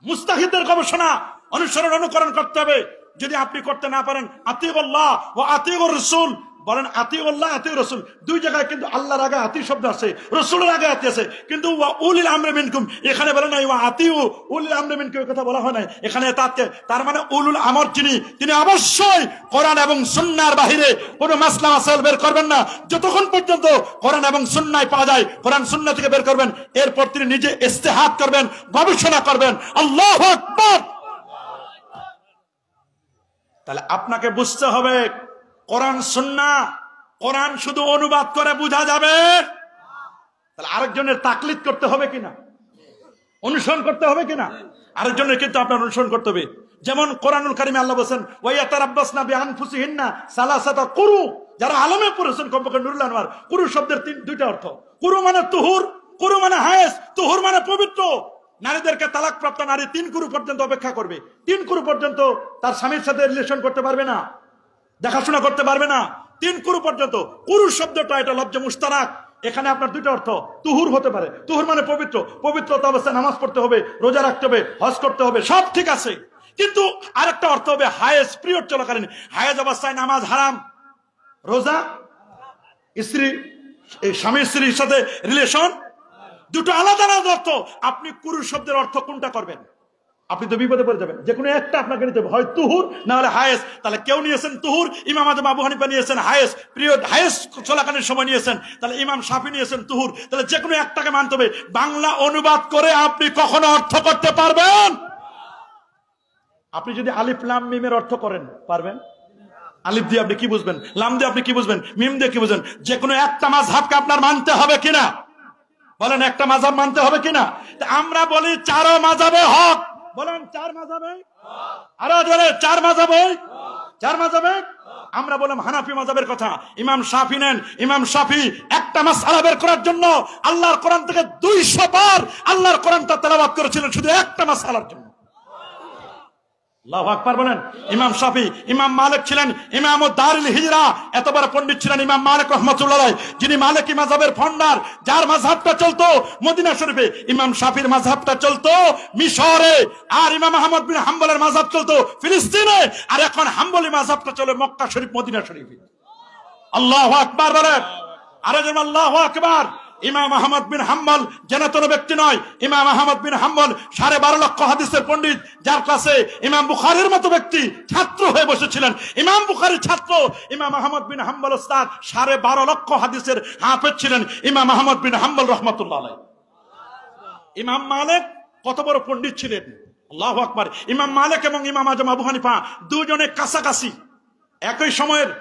Speaker 1: মুস্তাহিদের গবেষণা অনুকরণ করতে হবে। যদি আপনি করতে না পারেন, আতিউল্লাহ ওয়া আতিউর রাসূল বলেন। আতিউল্লাহ, আতিউর রাসূল 2 জায়গায় কিন্তু আল্লাহর আগে আতি শব্দ আছে, রাসূলের আগে আতি আছে। কিন্তু ওয়া উলিল আমরি মিনকুম এখানে বলে নাই, ওয়া আতিউ উলিল আমরি মিনকুম কথা বলা হয় না এখানে। তার মানে উলুল আমর তিনি অবশ্যই কোরআন এবং সুন্নাহর বাহিরে কোনো মাসলা মাসাইল বের করবেন না। যতক্ষণ পর্যন্ত কোরআন এবং সুন্নাহ পাওয়া যায়, কোরআন সুন্নাহ থেকে বের করবেন। এরপর তিনি নিজে ইজতিহাদ করবেন, গবেষণা করবেন। আল্লাহু আকবার। তাহলে আপনাকে বুঝতে হবে কোরআন সুন্নাহ। কোরআন শুধু অনুবাদ করে বোঝা যাবে তাহলে আরেকজনের তাকলিদ করতে হবে কিনা, অনুসরণ করতে হবে কিনা? আরেকজনের কিন্তু আপনার অনুসরণ করতে হবে। যেমন কোরআনুল কারিমে আল্লাহ বলেন ওয়ায়াতারাব্বাসনা বিআনফুসিহিন্না সালাসাতা কুরু, যারা আলেমে পড়েছেন কমপক্ষে নুরুল আনোয়ার, কুরু শব্দের দুইটা অর্থ। কুরু মানে তুহুর, কুরু মানে হায়েস, তুহুর মানে পবিত্র। নারীদেরকে তালাকপ্রাপ্ত নারী 3 কুরু পর্যন্ত অপেক্ষা করবে। 3 কুরু পর্যন্ত তার স্বামীর সাথে রিলেশন করতে পারবে না, দেখাশোনা করতে পারবে না, 3 কুরু পর্যন্ত। কুরু শব্দটা এটা লফজ মুশতারাক, এখানে আপনার দুইটা অর্থ। তুহুর হতে পারে, তুহুর মানে পবিত্র, পবিত্রতা অবস্থায় নামাজ পড়তে হবে, রোজা রাখতে হবে, হজ করতে হবে, সব ঠিক আছে। কিন্তু আরেকটা অর্থ হবে হায়েস, পিরিয়ড চলাকালীন। হায়েজ অবস্থায় নামাজ হারাম, রোজা, স্ত্রী স্বামী স্ত্রীর সাথে রিলেশন, দুটো আলাদা আলাদা অর্থ। আপনি কুরু শব্দের অর্থ কোনটা করবেন? আপনি তো বিপদে পড়ে যাবেন। যে কোনো একটা আপনাকে নিতে হবে, হয় তুহুর না হলে হায়েস। তাহলে কেউ নিয়েছেন তুহুর, ইমাম আজম আবু হানিফা নিয়েছেন হায়েস, পিরিয়ড হায়েস চলাকালীন সময় নিয়েছেন। তাহলে ইমাম শাফি নিয়েছেন তুহুর। তাহলে যে কোনো একটাকে মানতে হবে। বাংলা অনুবাদ করে আপনি কখনো অর্থ করতে পারবেন? আপনি যদি আলিফ লাম মিমের অর্থ করেন পারবেন? আলিফ দিয়ে আপনি কি বুঝবেন, লাম দিয়ে আপনি কি বুঝবেন, মিম দিয়ে কি বুঝবেন? যে কোনো একটা মাযহাবকে আপনার মানতে হবে কিনা বলেন? একটা মাযহাব মানতে হবে কিনা? আমরা বলি 4 মাযহাবে হক, বলেন 4 মাযহাবে, আরো জোরে 4 মাযহাবে, 4 মাযহাবে। আমরা বললাম হানাফি মাযহাবের কথা। ইমাম শাফি নেন, ইমাম শাফি একটা মাসআলা বের করার জন্য আল্লাহর কোরআন থেকে 200 বার আল্লাহর কোরআনটা তেলাওয়াত করেছিলেন শুধু একটা মাসআলার জন্য। আল্লাহু আকবার বলেন। ইমাম শাফি, ইমাম মালিক ছিলেন ইমাম দারুল হিজরা, এত বড় পণ্ডিত ছিলেন ইমাম মালিক রাহমাতুল্লাহ আলাইহি, যিনি মালিকি মাযহাবের ফাউন্ডার, যার মাযহাবটা চলতো মদিনা শরীফে। ইমাম শাফির মাযহাবটা চলতো মিশরে, আর ইমাম আহমদ বিন হাম্বলের মাযহাব চলতো ফিলিস্তিনে, আর এখন হাম্বলি মাযহাবটা চলে মক্কা শরীফ, মদিনা শরীফে। আল্লাহু আকবার বলেন, আরে যেন আল্লাহু আকবার। ইমাম আহমদ বিন হাম্বল যেন কোনো ব্যক্তি নয়। ইমাম আহমদ বিন হাম্বল 12.5 লক্ষ হাদিসের পণ্ডিত, যার কাছে ইমাম বুখারীর মতো ব্যক্তি ছাত্র হয়ে বসেছিলেন। ইমাম বুখারীর ছাত্র ইমাম আহমদ বিন হাম্বল ওস্তাদ, 12.5 লক্ষ হাদিসের হাফেজ ছিলেন ইমাম আহমদ বিন হাম্বল রাহমাতুল্লাহ আলাইহি। ইমাম মালিক কত বড় পণ্ডিত ছিলেন, আল্লাহু আকবার। ইমাম মালিক এবং ইমাম আজম আবু হানিফা দুজনে কাছাকাছি, একই সময়ের,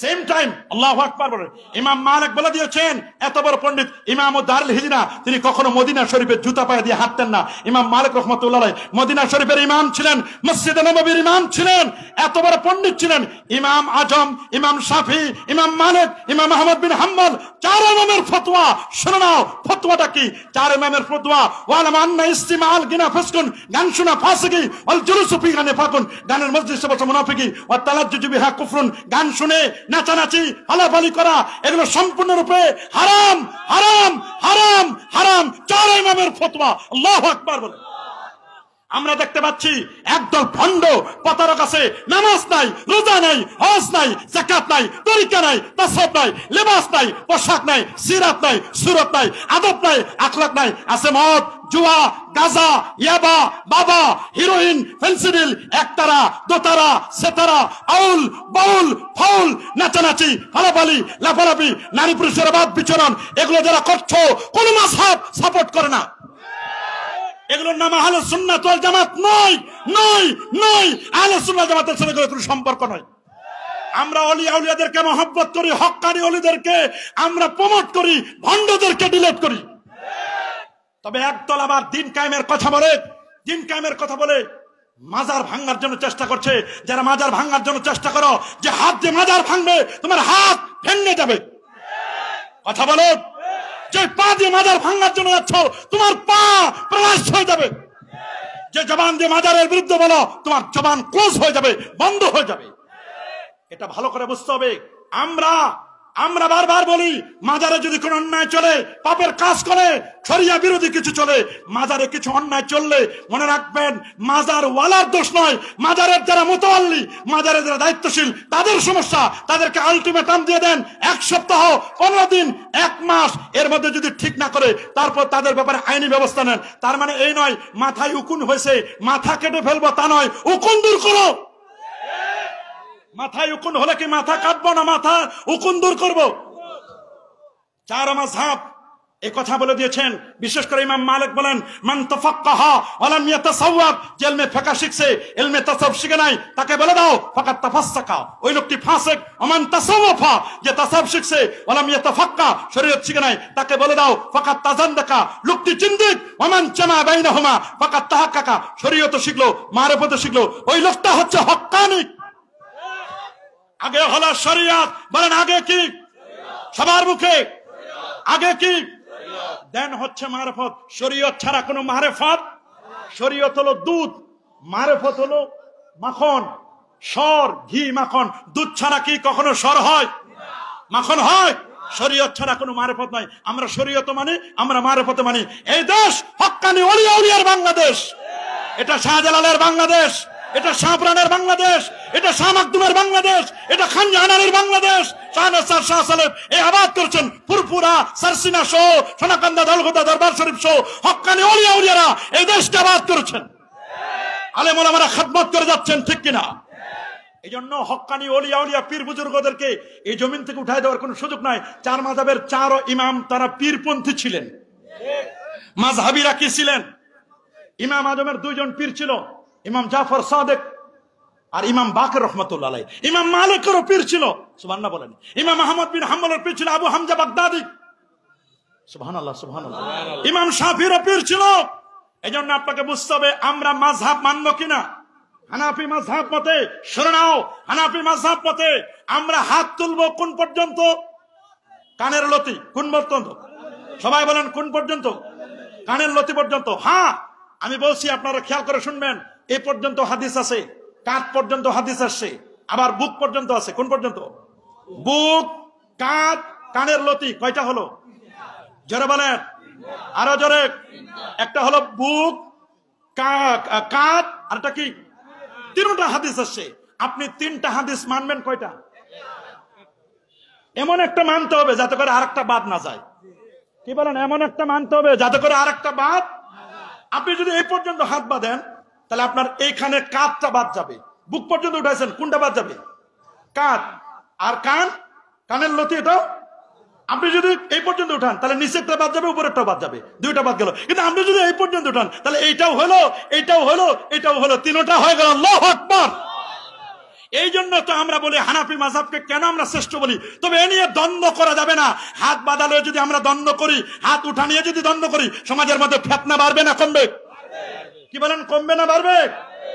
Speaker 1: সেম টাইম। আল্লাহু আকবার বলেন। ইমাম মালিক বলে দিয়েছেন, এত বড় পণ্ডিত ইমাম দারুল হিজরা, তিনি কখনো মদিনা শরীফের জুতা পায়ে দিয়ে হাঁটতেন না। ইমাম মালিক রাহমাতুল্লাহ আলাইহি মদিনা শরীফের ইমাম ছিলেন, মসজিদে নববীর ইমাম ছিলেন, এত বড় পণ্ডিত ছিলেন। ইমাম আজম, ইমাম শাফি, ইমাম মালিক, ইমাম আহমদ বিন হাম্বল, 4 ইমামের ফতোয়া শুনে নাও। ফতোয়াটা কি? 4 ইমামের ফতোয়া, ওয়ালাম আন্না ইস্তিমাল গিনা ফাসকুন, গান শোনা ফাসিকি, ওয়াল জুলুসু ফি গানে ফাকুন, গানের মজলিসে বসা মুনাফিকি, ওয়া তালাজ্জুজু বিহা কুফরুন, গান শুনে নাচানাচি ফালাফালি করা এগুলো সম্পূর্ণরূপে হারাম, হারাম, হারাম, হারাম। 4 ইমামের ফতোয়া। আল্লাহু আকবার বলেন। আমরা দেখতে পাচ্ছি একদল ভণ্ড প্রতারক আছে, নামাজ নাই, রোজা নাই, হজ নাই, যাকাত নাই, তরিকা নাই, তাসাউফ নাই, লেবাস নাই, পোশাক নাই, সিরাত নাই, সুরত নাই, আদব নাই, আখলাক নাই, আছে মদ, জুয়া, গাজা, ইয়াবা, বাবা, হিরোইন, ফেন্সিডিল, একতারা, দোতারা, সেতারা, আউল, বাউল, ফাউল, নাচানাচি, ফালাফালি, লাফালাফি, নারী পুরুষের বাদ বিচরণ, এগুলো যারা করছো কোন মাযহাব সাপোর্ট করে না। এগুলোর নাম আহলে সুন্নাত ওয়াল জামাত নয়, নয়, নয়। আহলে সুন্নাত জামাতের সাথে কোনো সম্পর্ক নয়। আমরা ওলি আউলিয়াদেরকে মহব্বত করি, হক্কানি ওলিদেরকে আমরা প্রমোট করি, ভণ্ডদেরকে ডিলেট করি। তবে একদল আবার দিন কায়েমের কথা বলে, দিন কায়েমের কথা বলে মাজার ভাঙার জন্য চেষ্টা করছে। যারা মাজার ভাঙার জন্য চেষ্টা করো, যে হাত দিয়ে মাজার ভাঙবে তোমার হাত ভেঙে যাবে। কথা বলো, যে পা দিয়ে মাজার ভাঙার জন্য যাচ্ছ তোমার পা প্রলাশ হয়ে যাবে। যে জবান দিয়ে মাজারের বিরুদ্ধে বলো তোমার জবান ক্লোজ হয়ে যাবে, বন্ধ হয়ে যাবে। এটা ভালো করে বুঝতে হবে। আমরা বারবার বলি, মাজারে যদি কোনো অন্যায় চলে, পাপের কাজ করে, শরিয়া বিরোধী কিছু চলে, মাজারে কিছু অন্যায় চললে মনে রাখবেন মাজার ওয়ালার দোষ নয়, মাজারের যারা মুতাওয়াল্লি, মাজারের যারা দায়িত্বশীল তাদের সমস্যা। তাদেরকে আলটিমেটাম দিয়ে দেন, 1 সপ্তাহ, 15 দিন, 1 মাস, এর মধ্যে যদি ঠিক না করে তারপর তাদের ব্যাপারে আইনি ব্যবস্থা নেন। তার মানে এই নয় মাথায় উকুন হয়েছে মাথা কেটে ফেলবো, তা নয়, উকুন দূর করো। মাথায় উকুন হলে কি মাথা কাটবো না, মাথা উকুন দূর করবো। 4 মাযহাব এই কথা বলে দিয়েছেন। বিশেষ করে ইমাম মালিক বলেন, মান তাফাক্কাহা ওয়া লাম ইয়াতাসাওয়াব, যে ইলমে ফিকহ শিখছে ইলমে তাসাউফ শিখে নাই, তাকে বলে দাও ফাকাত তাফাসসাকা, ওই লোকটি ফাসিক। ওমান তাসাওয়াফা, যে তাসাউফ শিখছে ওয়া লাম ইয়াতাফাক্কা, শরীয়ত শিখে নাই, তাকে বলে দাও ফাকাত তাজান্দাকা, লোকটি জিন্দিক। ওমান জামা বাইনাহুমা ফাকাত তাহাক্কাকা, শরীয়ত শিখলো মারিফত শিখলো, ওই লোকটা হচ্ছে হক্কানি। আগে হলো শরীয়ত, বলেন আগে কি? সবার মুখে আগে কি? দেন হচ্ছে মারিফত। শরীয়ত ছাড়া কোনো মারিফত। শরীয়ত হলো দুধ, মারিফত হলো মাখন, সর, ঘি, মাখন। দুধ ছাড়া কি কখনো সর হয়? মাখন হয়? শরীয়ত ছাড়া কোনো মারিফত নাই। আমরা শরীয়ত মানি, আমরা মারিফত মানি। এই দেশ হক্কানি ওলিয়া উলিয়ার বাংলাদেশ। এটা শাহজালালের বাংলাদেশ, এটা শাহপুরানের বাংলাদেশ, এটা শাহ মাকদুমের বাংলাদেশ, এটা খান জাহানের বাংলাদেশ। শাহনাসার শাহ সালেম এই আবাদ করছেন ফুরফুরা, সারসিনা সহ, সোনাকান্দা, দলগোদা, দরবার শরীফ সহ হক্কানি ওলিয়া উলিয়ারা এই দেশকে আবাদ করেছেন। আলেম ওলামারা খেদমত করে যাচ্ছেন, ঠিক কিনা? এই জন্য হক্কানি ওলিয়া উলিয়া পীর বুজুর্গদেরকে এই জমিন থেকে উঠায় দেওয়ার কোনো সুযোগ নাই। চার মাযহাবের চার ইমাম তারা পীরপন্থী ছিলেন। মাযহাবিরা কি ছিলেন? ইমাম আজমের দুইজন পীর ছিল, ইমাম জাফর সাদেক আর ইমাম বাকর রহমতুল্লাহ আলাইহি। ইমাম মালিকেরও পীর ছিল, সুবহানাল্লাহ বলেন। ইমাম আহমদ বিন হাম্বলের পীর ছিল আবু হামজা বাগদাদি, সুবহানাল্লাহ সুবহানাল্লাহ। ইমাম শাফিরও পীর ছিল। এজন্য আপনাকে বুঝতে হবে আমরা মাযহাব মানব কিনা। হানাফি মাযহাব মতে, শুনে নাও, হানাফি মাযহাব মতে আমরা হাত তুলবো কোন পর্যন্ত? কানের লতি। কোন পর্যন্ত? সবাই বলেন কোন পর্যন্ত? কানের লতি পর্যন্ত। হ্যাঁ, আমি বলছি, আপনারা খেয়াল করে শুনবেন। এই পর্যন্ত হাদিস আছে, কাঁধ পর্যন্ত হাদিস আসছে, আবার বুক পর্যন্ত আছে। কোন পর্যন্ত? বুক, কাঁধ, কানের লতি। কয়টা হলো? জোরে বলেন, আরো জোরে। একটা হলো বুক, কাঁধ, আরটা কি? তিনটা হাদিস আসছে। আপনি তিনটা হাদিস মানবেন কয়টা? এমন একটা মানতে হবে যাতে করে আরেকটা বাদ না যায়। কি বলেন? এমন একটা মানতে হবে যাতে করে আরেকটা বাদ। আপনি যদি এই পর্যন্ত হাত বাঁধেন তাহলে আপনার এইখানে কাঁধটা বাদ যাবে। বুক পর্যন্ত উঠাইছেন, কোনটা বাদ যাবে? কাঁধ। আর কানের লতি, এটাও আপনি যদি এই পর্যন্ত উঠান তাহলে নিচেরটা বাদ যাবে, উপরেরটা বাদ যাবে, দুইটা বাদ গেল। কিন্তু আপনি যদি এই পর্যন্ত উঠান তাহলে এইটাও হলো, এইটাও হলো, এটাও হলো, তিনটা হয়ে গেল। আল্লাহু আকবার। এই জন্য তো আমরা বলি হানাফি মাযহাবকে কেন আমরা শ্রেষ্ঠ বলি। তবে এ নিয়ে দ্বন্দ্ব করা যাবে না। হাত বাঁধালে যদি আমরা দ্বন্দ্ব করি, হাত উঠা নিয়ে যদি দ্বন্দ্ব করি, সমাজের মধ্যে ফিতনা বাড়বে না কমবে? কি বলেন, কমবে না বাড়বে?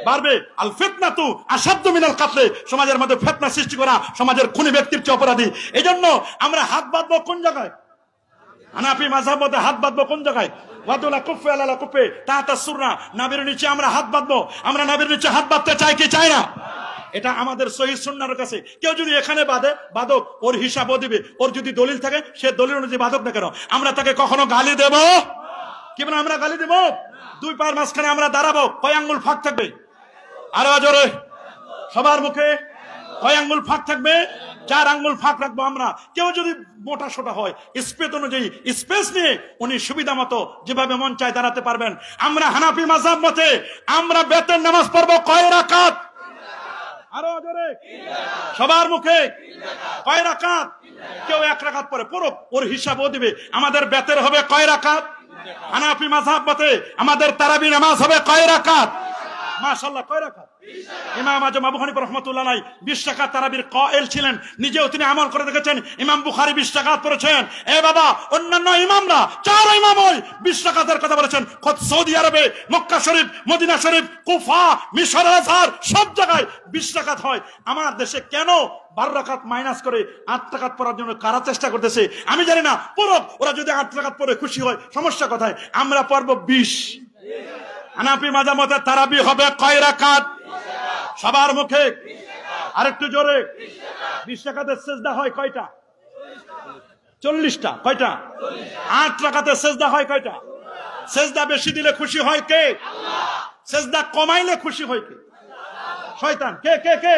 Speaker 1: বাড়বে। আল ফিতনাতু আশাদ্দু মিনাল কাতল, সমাজের মধ্যে ফিতনা সৃষ্টি করা সমাজের খুনি ব্যক্তির চেয়ে অপরাধী। এই জন্য আমরা হাত বাঁধবো কোন জায়গায়? হানাফি মাযহাব মতে হাত বাঁধবো কোন জায়গায়? ওয়াদুলা কুফে আলালা কুফে তাহাতা সুরনা, নাভির নিচে আমরা হাত বাঁধবো। আমরা নাভির নিচে হাত বাঁধতে চাই কি চাই না? এটা আমাদের সহিহ সুন্নাহর কাছে। কেউ যদি এখানে বাঁধে, বাদক, ওর হিসাবও দিবে। ওর যদি দলিল থাকে, সে দলিল অনুযায়ী বাদক না কেন, আমরা তাকে কখনো গালি দেব? কি বলে, আমরা গালি দেব? দুই পায়ের মাঝখানে আমরা দাঁড়াবো, কয় আঙ্গুল ফাঁক থাকবে? আরো জোরে, সবার মুখে কয় আঙ্গুল ফাঁক থাকবে? 4 আঙ্গুল ফাঁক রাখবো আমরা। কেউ যদি মোটা সোটা হয়, স্পেস অনুযায়ী স্পেস নিয়ে উনি সুবিধা মতো যেভাবে মন চায় দাঁড়াতে পারবেন। আমরা হানাফি মাযহাব মতে আমরা বেতের নামাজ পড়বো কয় রাকাত? আরো জোরে, সবার মুখে কয় রাকাত? কেউ 1 রাকাত পড়ে, পুরো ওর হিসাবও দিবে। আমাদের বেতের হবে কয় রাকাত? হানাফি মাযহাব মতে আমাদের তারাবি নামাজ হবে কয় রাকাত? মাশাআল্লাহ, কয় রাকাত? ইমাম আজম আবু হানিফা রাহমাতুল্লাহ আলাইহি 20 রাকাত তারাবির কায়েল ছিলেন। নিজেও তিনি আমল করে দেখেছেন। ইমাম বুখারী 20 রাকাত পড়েছেন। এ বাবা, অন্যান্য ইমামরা 4 ইমাম ওই 20 রাকাতের কথা বলেছেন। খোদ সৌদি আরবে, মক্কা শরীফ, মদিনা শরীফ, কুফা, মিশর, আজহার সব জায়গায় 20 রাকাত হয়। আমার দেশে কেন 12 রাকাত মাইনাস করে 8 রাকাত পড়ার জন্য কারা চেষ্টা করতেছে আমি জানি না। পুরো ওরা যদি 8 রাকাত পড়ে খুশি হয়, সমস্যা কোথায়? আমরা পড়ব 20। হানাফি মাযহাব মতে তারাবি হবে কয় রাকাত? সবার মুখে আরেকটু জোরে। 20 রাকাতের সিজদা হয় কয়টা? 40টা। কয়টা? 8 রাকাতের সিজদা হয় কয়টা? সিজদা বেশি দিলে খুশি হয় কে? আল্লাহ। সিজদা কমাইলে খুশি হয় কে? শয়তান। কে কে কে?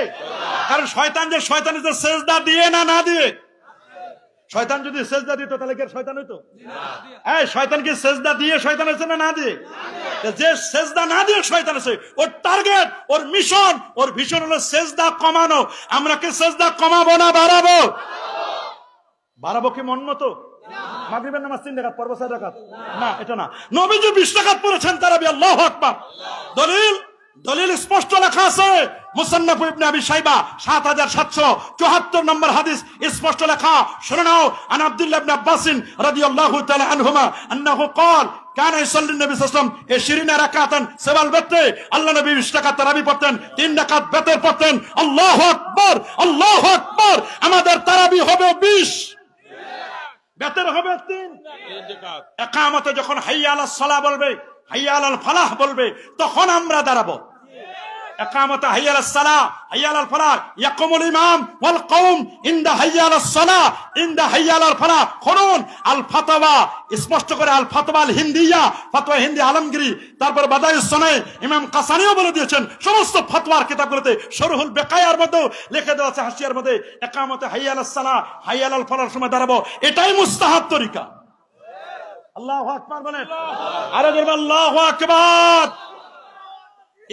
Speaker 1: কারণ শয়তান যে সিজদা দিয়ে না দিয়ে, শয়তান যদি সিজদা দিত তাহলে কি শয়তান হইতো? এই শয়তান কি সিজদা দিয়ে শয়তান হইছে না দিয়ে? যে সিজদা না দিয়ে শয়তান আছে, ওর টার্গেট, ওর মিশন, ওর ভিশন হলো সিজদা কমানো। আমরা কি সিজদা কমাবো না বাড়াবো? বাড়াবো কি মন মতো? মাগরিবের নামাজ 3 রাকাত পড়বো 4 রাকাত না, এটা না। নবীজি 20 রাকাত পড়েছেন তারাবি। আল্লাহু আকবার। দলিল স্পষ্ট লেখা আছে মুসান্নাফ ইবনে আবি শাইবা 7774 নম্বর হাদিস, স্পষ্ট লেখা। শুনে নাও, আন আব্দুল্লাহ ইবনে আব্বাস রাদিয়াল্লাহু তাআলা আনহুমা আন্নাহু ক্বাল কানা ইসাল্লি নবী সাল্লাল্লাহু আলাইহি ওয়াসাল্লাম 20 রাকাতান সাওয়াল বাতে। আল্লাহ নবী 20 রাকাত তারাবি পড়তেন, 3 রাকাত বেতর পড়তেন। আল্লাহু আকবার, আল্লাহু আকবার। আমাদের তারাবি হবে 20, বেতর হবে 3 রাকাত। ইকামতে যখন হাইয়া আলাস সালাহ বলবে, হাইয়া আলাল ফালাহ বলবে, তখন আমরা দাঁড়াবো। ইকামতে হাইয়া আলাস সালাহ, হাইয়া আলাল ফালাহ, ইয়াকুমুল ইমাম ওয়াল কওম ইনদা হাইয়া আলাস সালাহ, ইনদা হাইয়া আলাল ফালাহ। শুনুন, আল ফাতাওয়া স্পষ্ট করে, আল ফাতাওয়া আল হিন্দিয়া, ফতোয়া হিন্দি আলমগীরি, তারপর বাদাইউস সুনান ইমাম কাসানিও বলে দিয়েছেন। সমস্ত ফতোয়ার কিতাবগুলোতে শরহুল বেকায়ার মধ্যে লিখে দেওয়া আছে, হাসিয়ার মধ্যে, ইকামতে হাইয়া আলাস সালাহ, হাইয়া আলাল ফালাহর সময় দাঁড়াবো। এটাই মুস্তাহাব তরিকা। আল্লাহু আকবার বলেন, আরে জোরে আল্লাহু আকবার।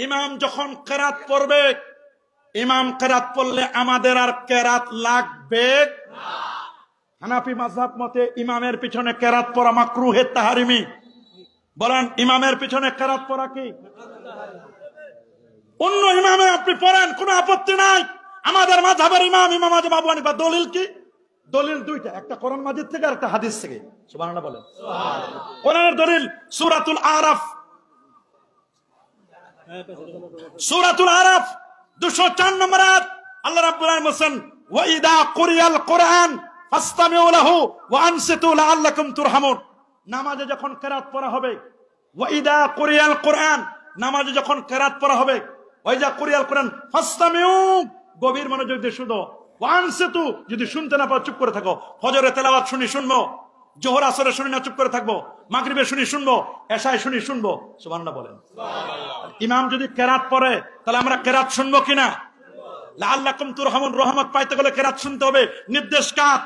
Speaker 1: ইমাম যখন কেরাত পড়বে, ইমাম কেরাত পড়লে আমাদের আর কেরাত লাগবে না। হানাফি মাযহাব মতে ইমামের পিছনে কেরাত পড়া মাকরুহে তাহরিমি। বলেন, ইমামের পিছনে কেরাত পড়া কি? অন্য ইমামে আপনি পড়েন, কোনো আপত্তি নাই। আমাদের মাযহাবের ইমাম আযম আবু হানিফা। দলিল কি? দলিল দুইটা, একটা কোরআন মাজিদ থেকে আর একটা হাদিস থেকে। সুবহানাল্লাহ বলেন। কোরআনের দলিল সূরাতুল আরাফ, সূরাতুল আরাফ 204 নম্বর আয়াত। আল্লাহ রাব্বুল আলামিন বলেন, ওয়া ইদা কুরিয়াল কুরআন ফাসতামিউ লাহু ওয়া আনসিতু লাআল্লাকুম তুরহামুন। নামাজে যখন কিরাত পড়া হবে, ওয়া ইদা কুরিয়াল কুরআন, নামাজে যখন কিরাত পড়া হবে, ওয়া ইদা কুরিয়াল কুরআন ফাসতামিউ, গভীর মনোযোগ দিয়ে শুনো। ওয়া আনসিতু, যদি শুনতে না পাও চুপ করে থাকো। ফজরে তেলাওয়াত শুনবো, জোহর আসরে শুনি না চুপ করে থাকবো, মাগরিবে শুনবো, এশায় শুনবো। সুবহানাল্লাহ বলেন। ইমাম যদি কেরাত পড়ে, তাহলে আমরা কেরাত শুনবো কিনা? লাআল্লাকুম তুরহামুন, রহমত পাইতে গেলে কেরাত শুনতে হবে। নির্দেশ কার?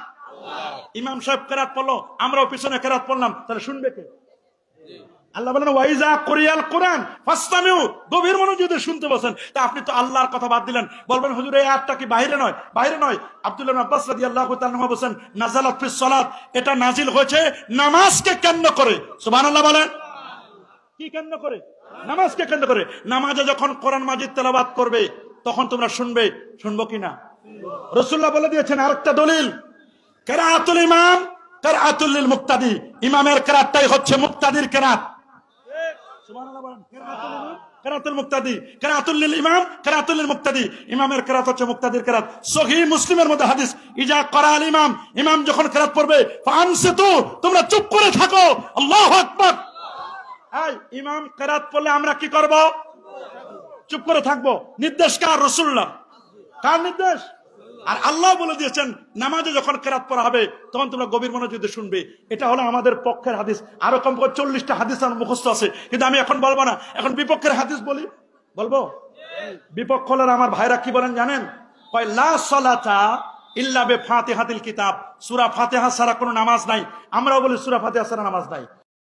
Speaker 1: ইমাম সাহেব কেরাত পড়লো, আমরাও পিছনে কেরাত পড়লাম, তাহলে শুনবে কে? আল্লাহ বলেন, ওয়াইজা কুরিয়াল কুরআন ফাসতামিউ, গভীর মনোযোগ দিয়ে শুনতে বসেন। তা আপনি তো আল্লাহর কথা বাদ দিলেন। বলবেন, হুজুর এই আয়াতটা কি বাইরে নয়? বাইরে নয়। আব্দুল্লাহ ইবনে আব্বাস রাদিয়াল্লাহু তাআলা বলেন, নাযালাত ফিস সালাত, এটা নাজিল হয়েছে নামাজকে কেন্দ্র করে। সুবহানাল্লাহ বলেন। কি কেন্দ্র করে? নামাজকে কেন্দ্র করে। নামাজে যখন কোরআন মাজিদ তেলাওয়াত করবে, তখন তোমরা শুনবে। শুনবো কিনা? রাসূলুল্লাহ বলে দিয়েছেন আরেকটা দলিল, কিরাআতুল ইমাম কিরাআতুল লিল মুক্তাদি। ইমামের কিরাতটাই হচ্ছে মুক্তাদির কিরাত। সুবহানাল্লাহ বলেন। কিরাতুল মুক্তাদি, কিরাতুল লিল ইমাম, কিরাতুল লিল মুক্তাদি। ইমামের কিরাত হচ্ছে মুক্তাদির কিরাত। সহিহ মুসলিমের মধ্যে হাদিস, ইজা ক্বারাল ইমাম, ইমাম যখন কিরাত পড়বে, ফানসিতু, তোমরা চুপ করে থাকো। আল্লাহু আকবার। এই ইমাম কিরাত পড়লে আমরা কি করব? চুপ করে থাকবো। নির্দেশ কার? রাসূলুল্লাহ। কার নির্দেশ? আর আল্লাহ বলে দিয়েছেন, নামাজে যখন কিরাত পড়া হবে, তখন তোমরা গভীর মনোযোগ দিয়ে শুনবে। এটা হলো আমাদের পক্ষের হাদিস। আরো কম করে 40টা হাদিস আমার মুখস্থ আছে, কিন্তু আমি এখন বলবো না। এখন বিপক্ষের হাদিস বলি। বলবো? বিপক্ষ হলে আমার ভাইরা কি বলেন জানেন? কয় লা সালাতা ইল্লা বিফাতিহাতিল কিতাব, সূরা ফাতিহা ছাড়া কোনো নামাজ নাই। আমরাও বলি সূরা ফাতিহা ছাড়া নামাজ নাই।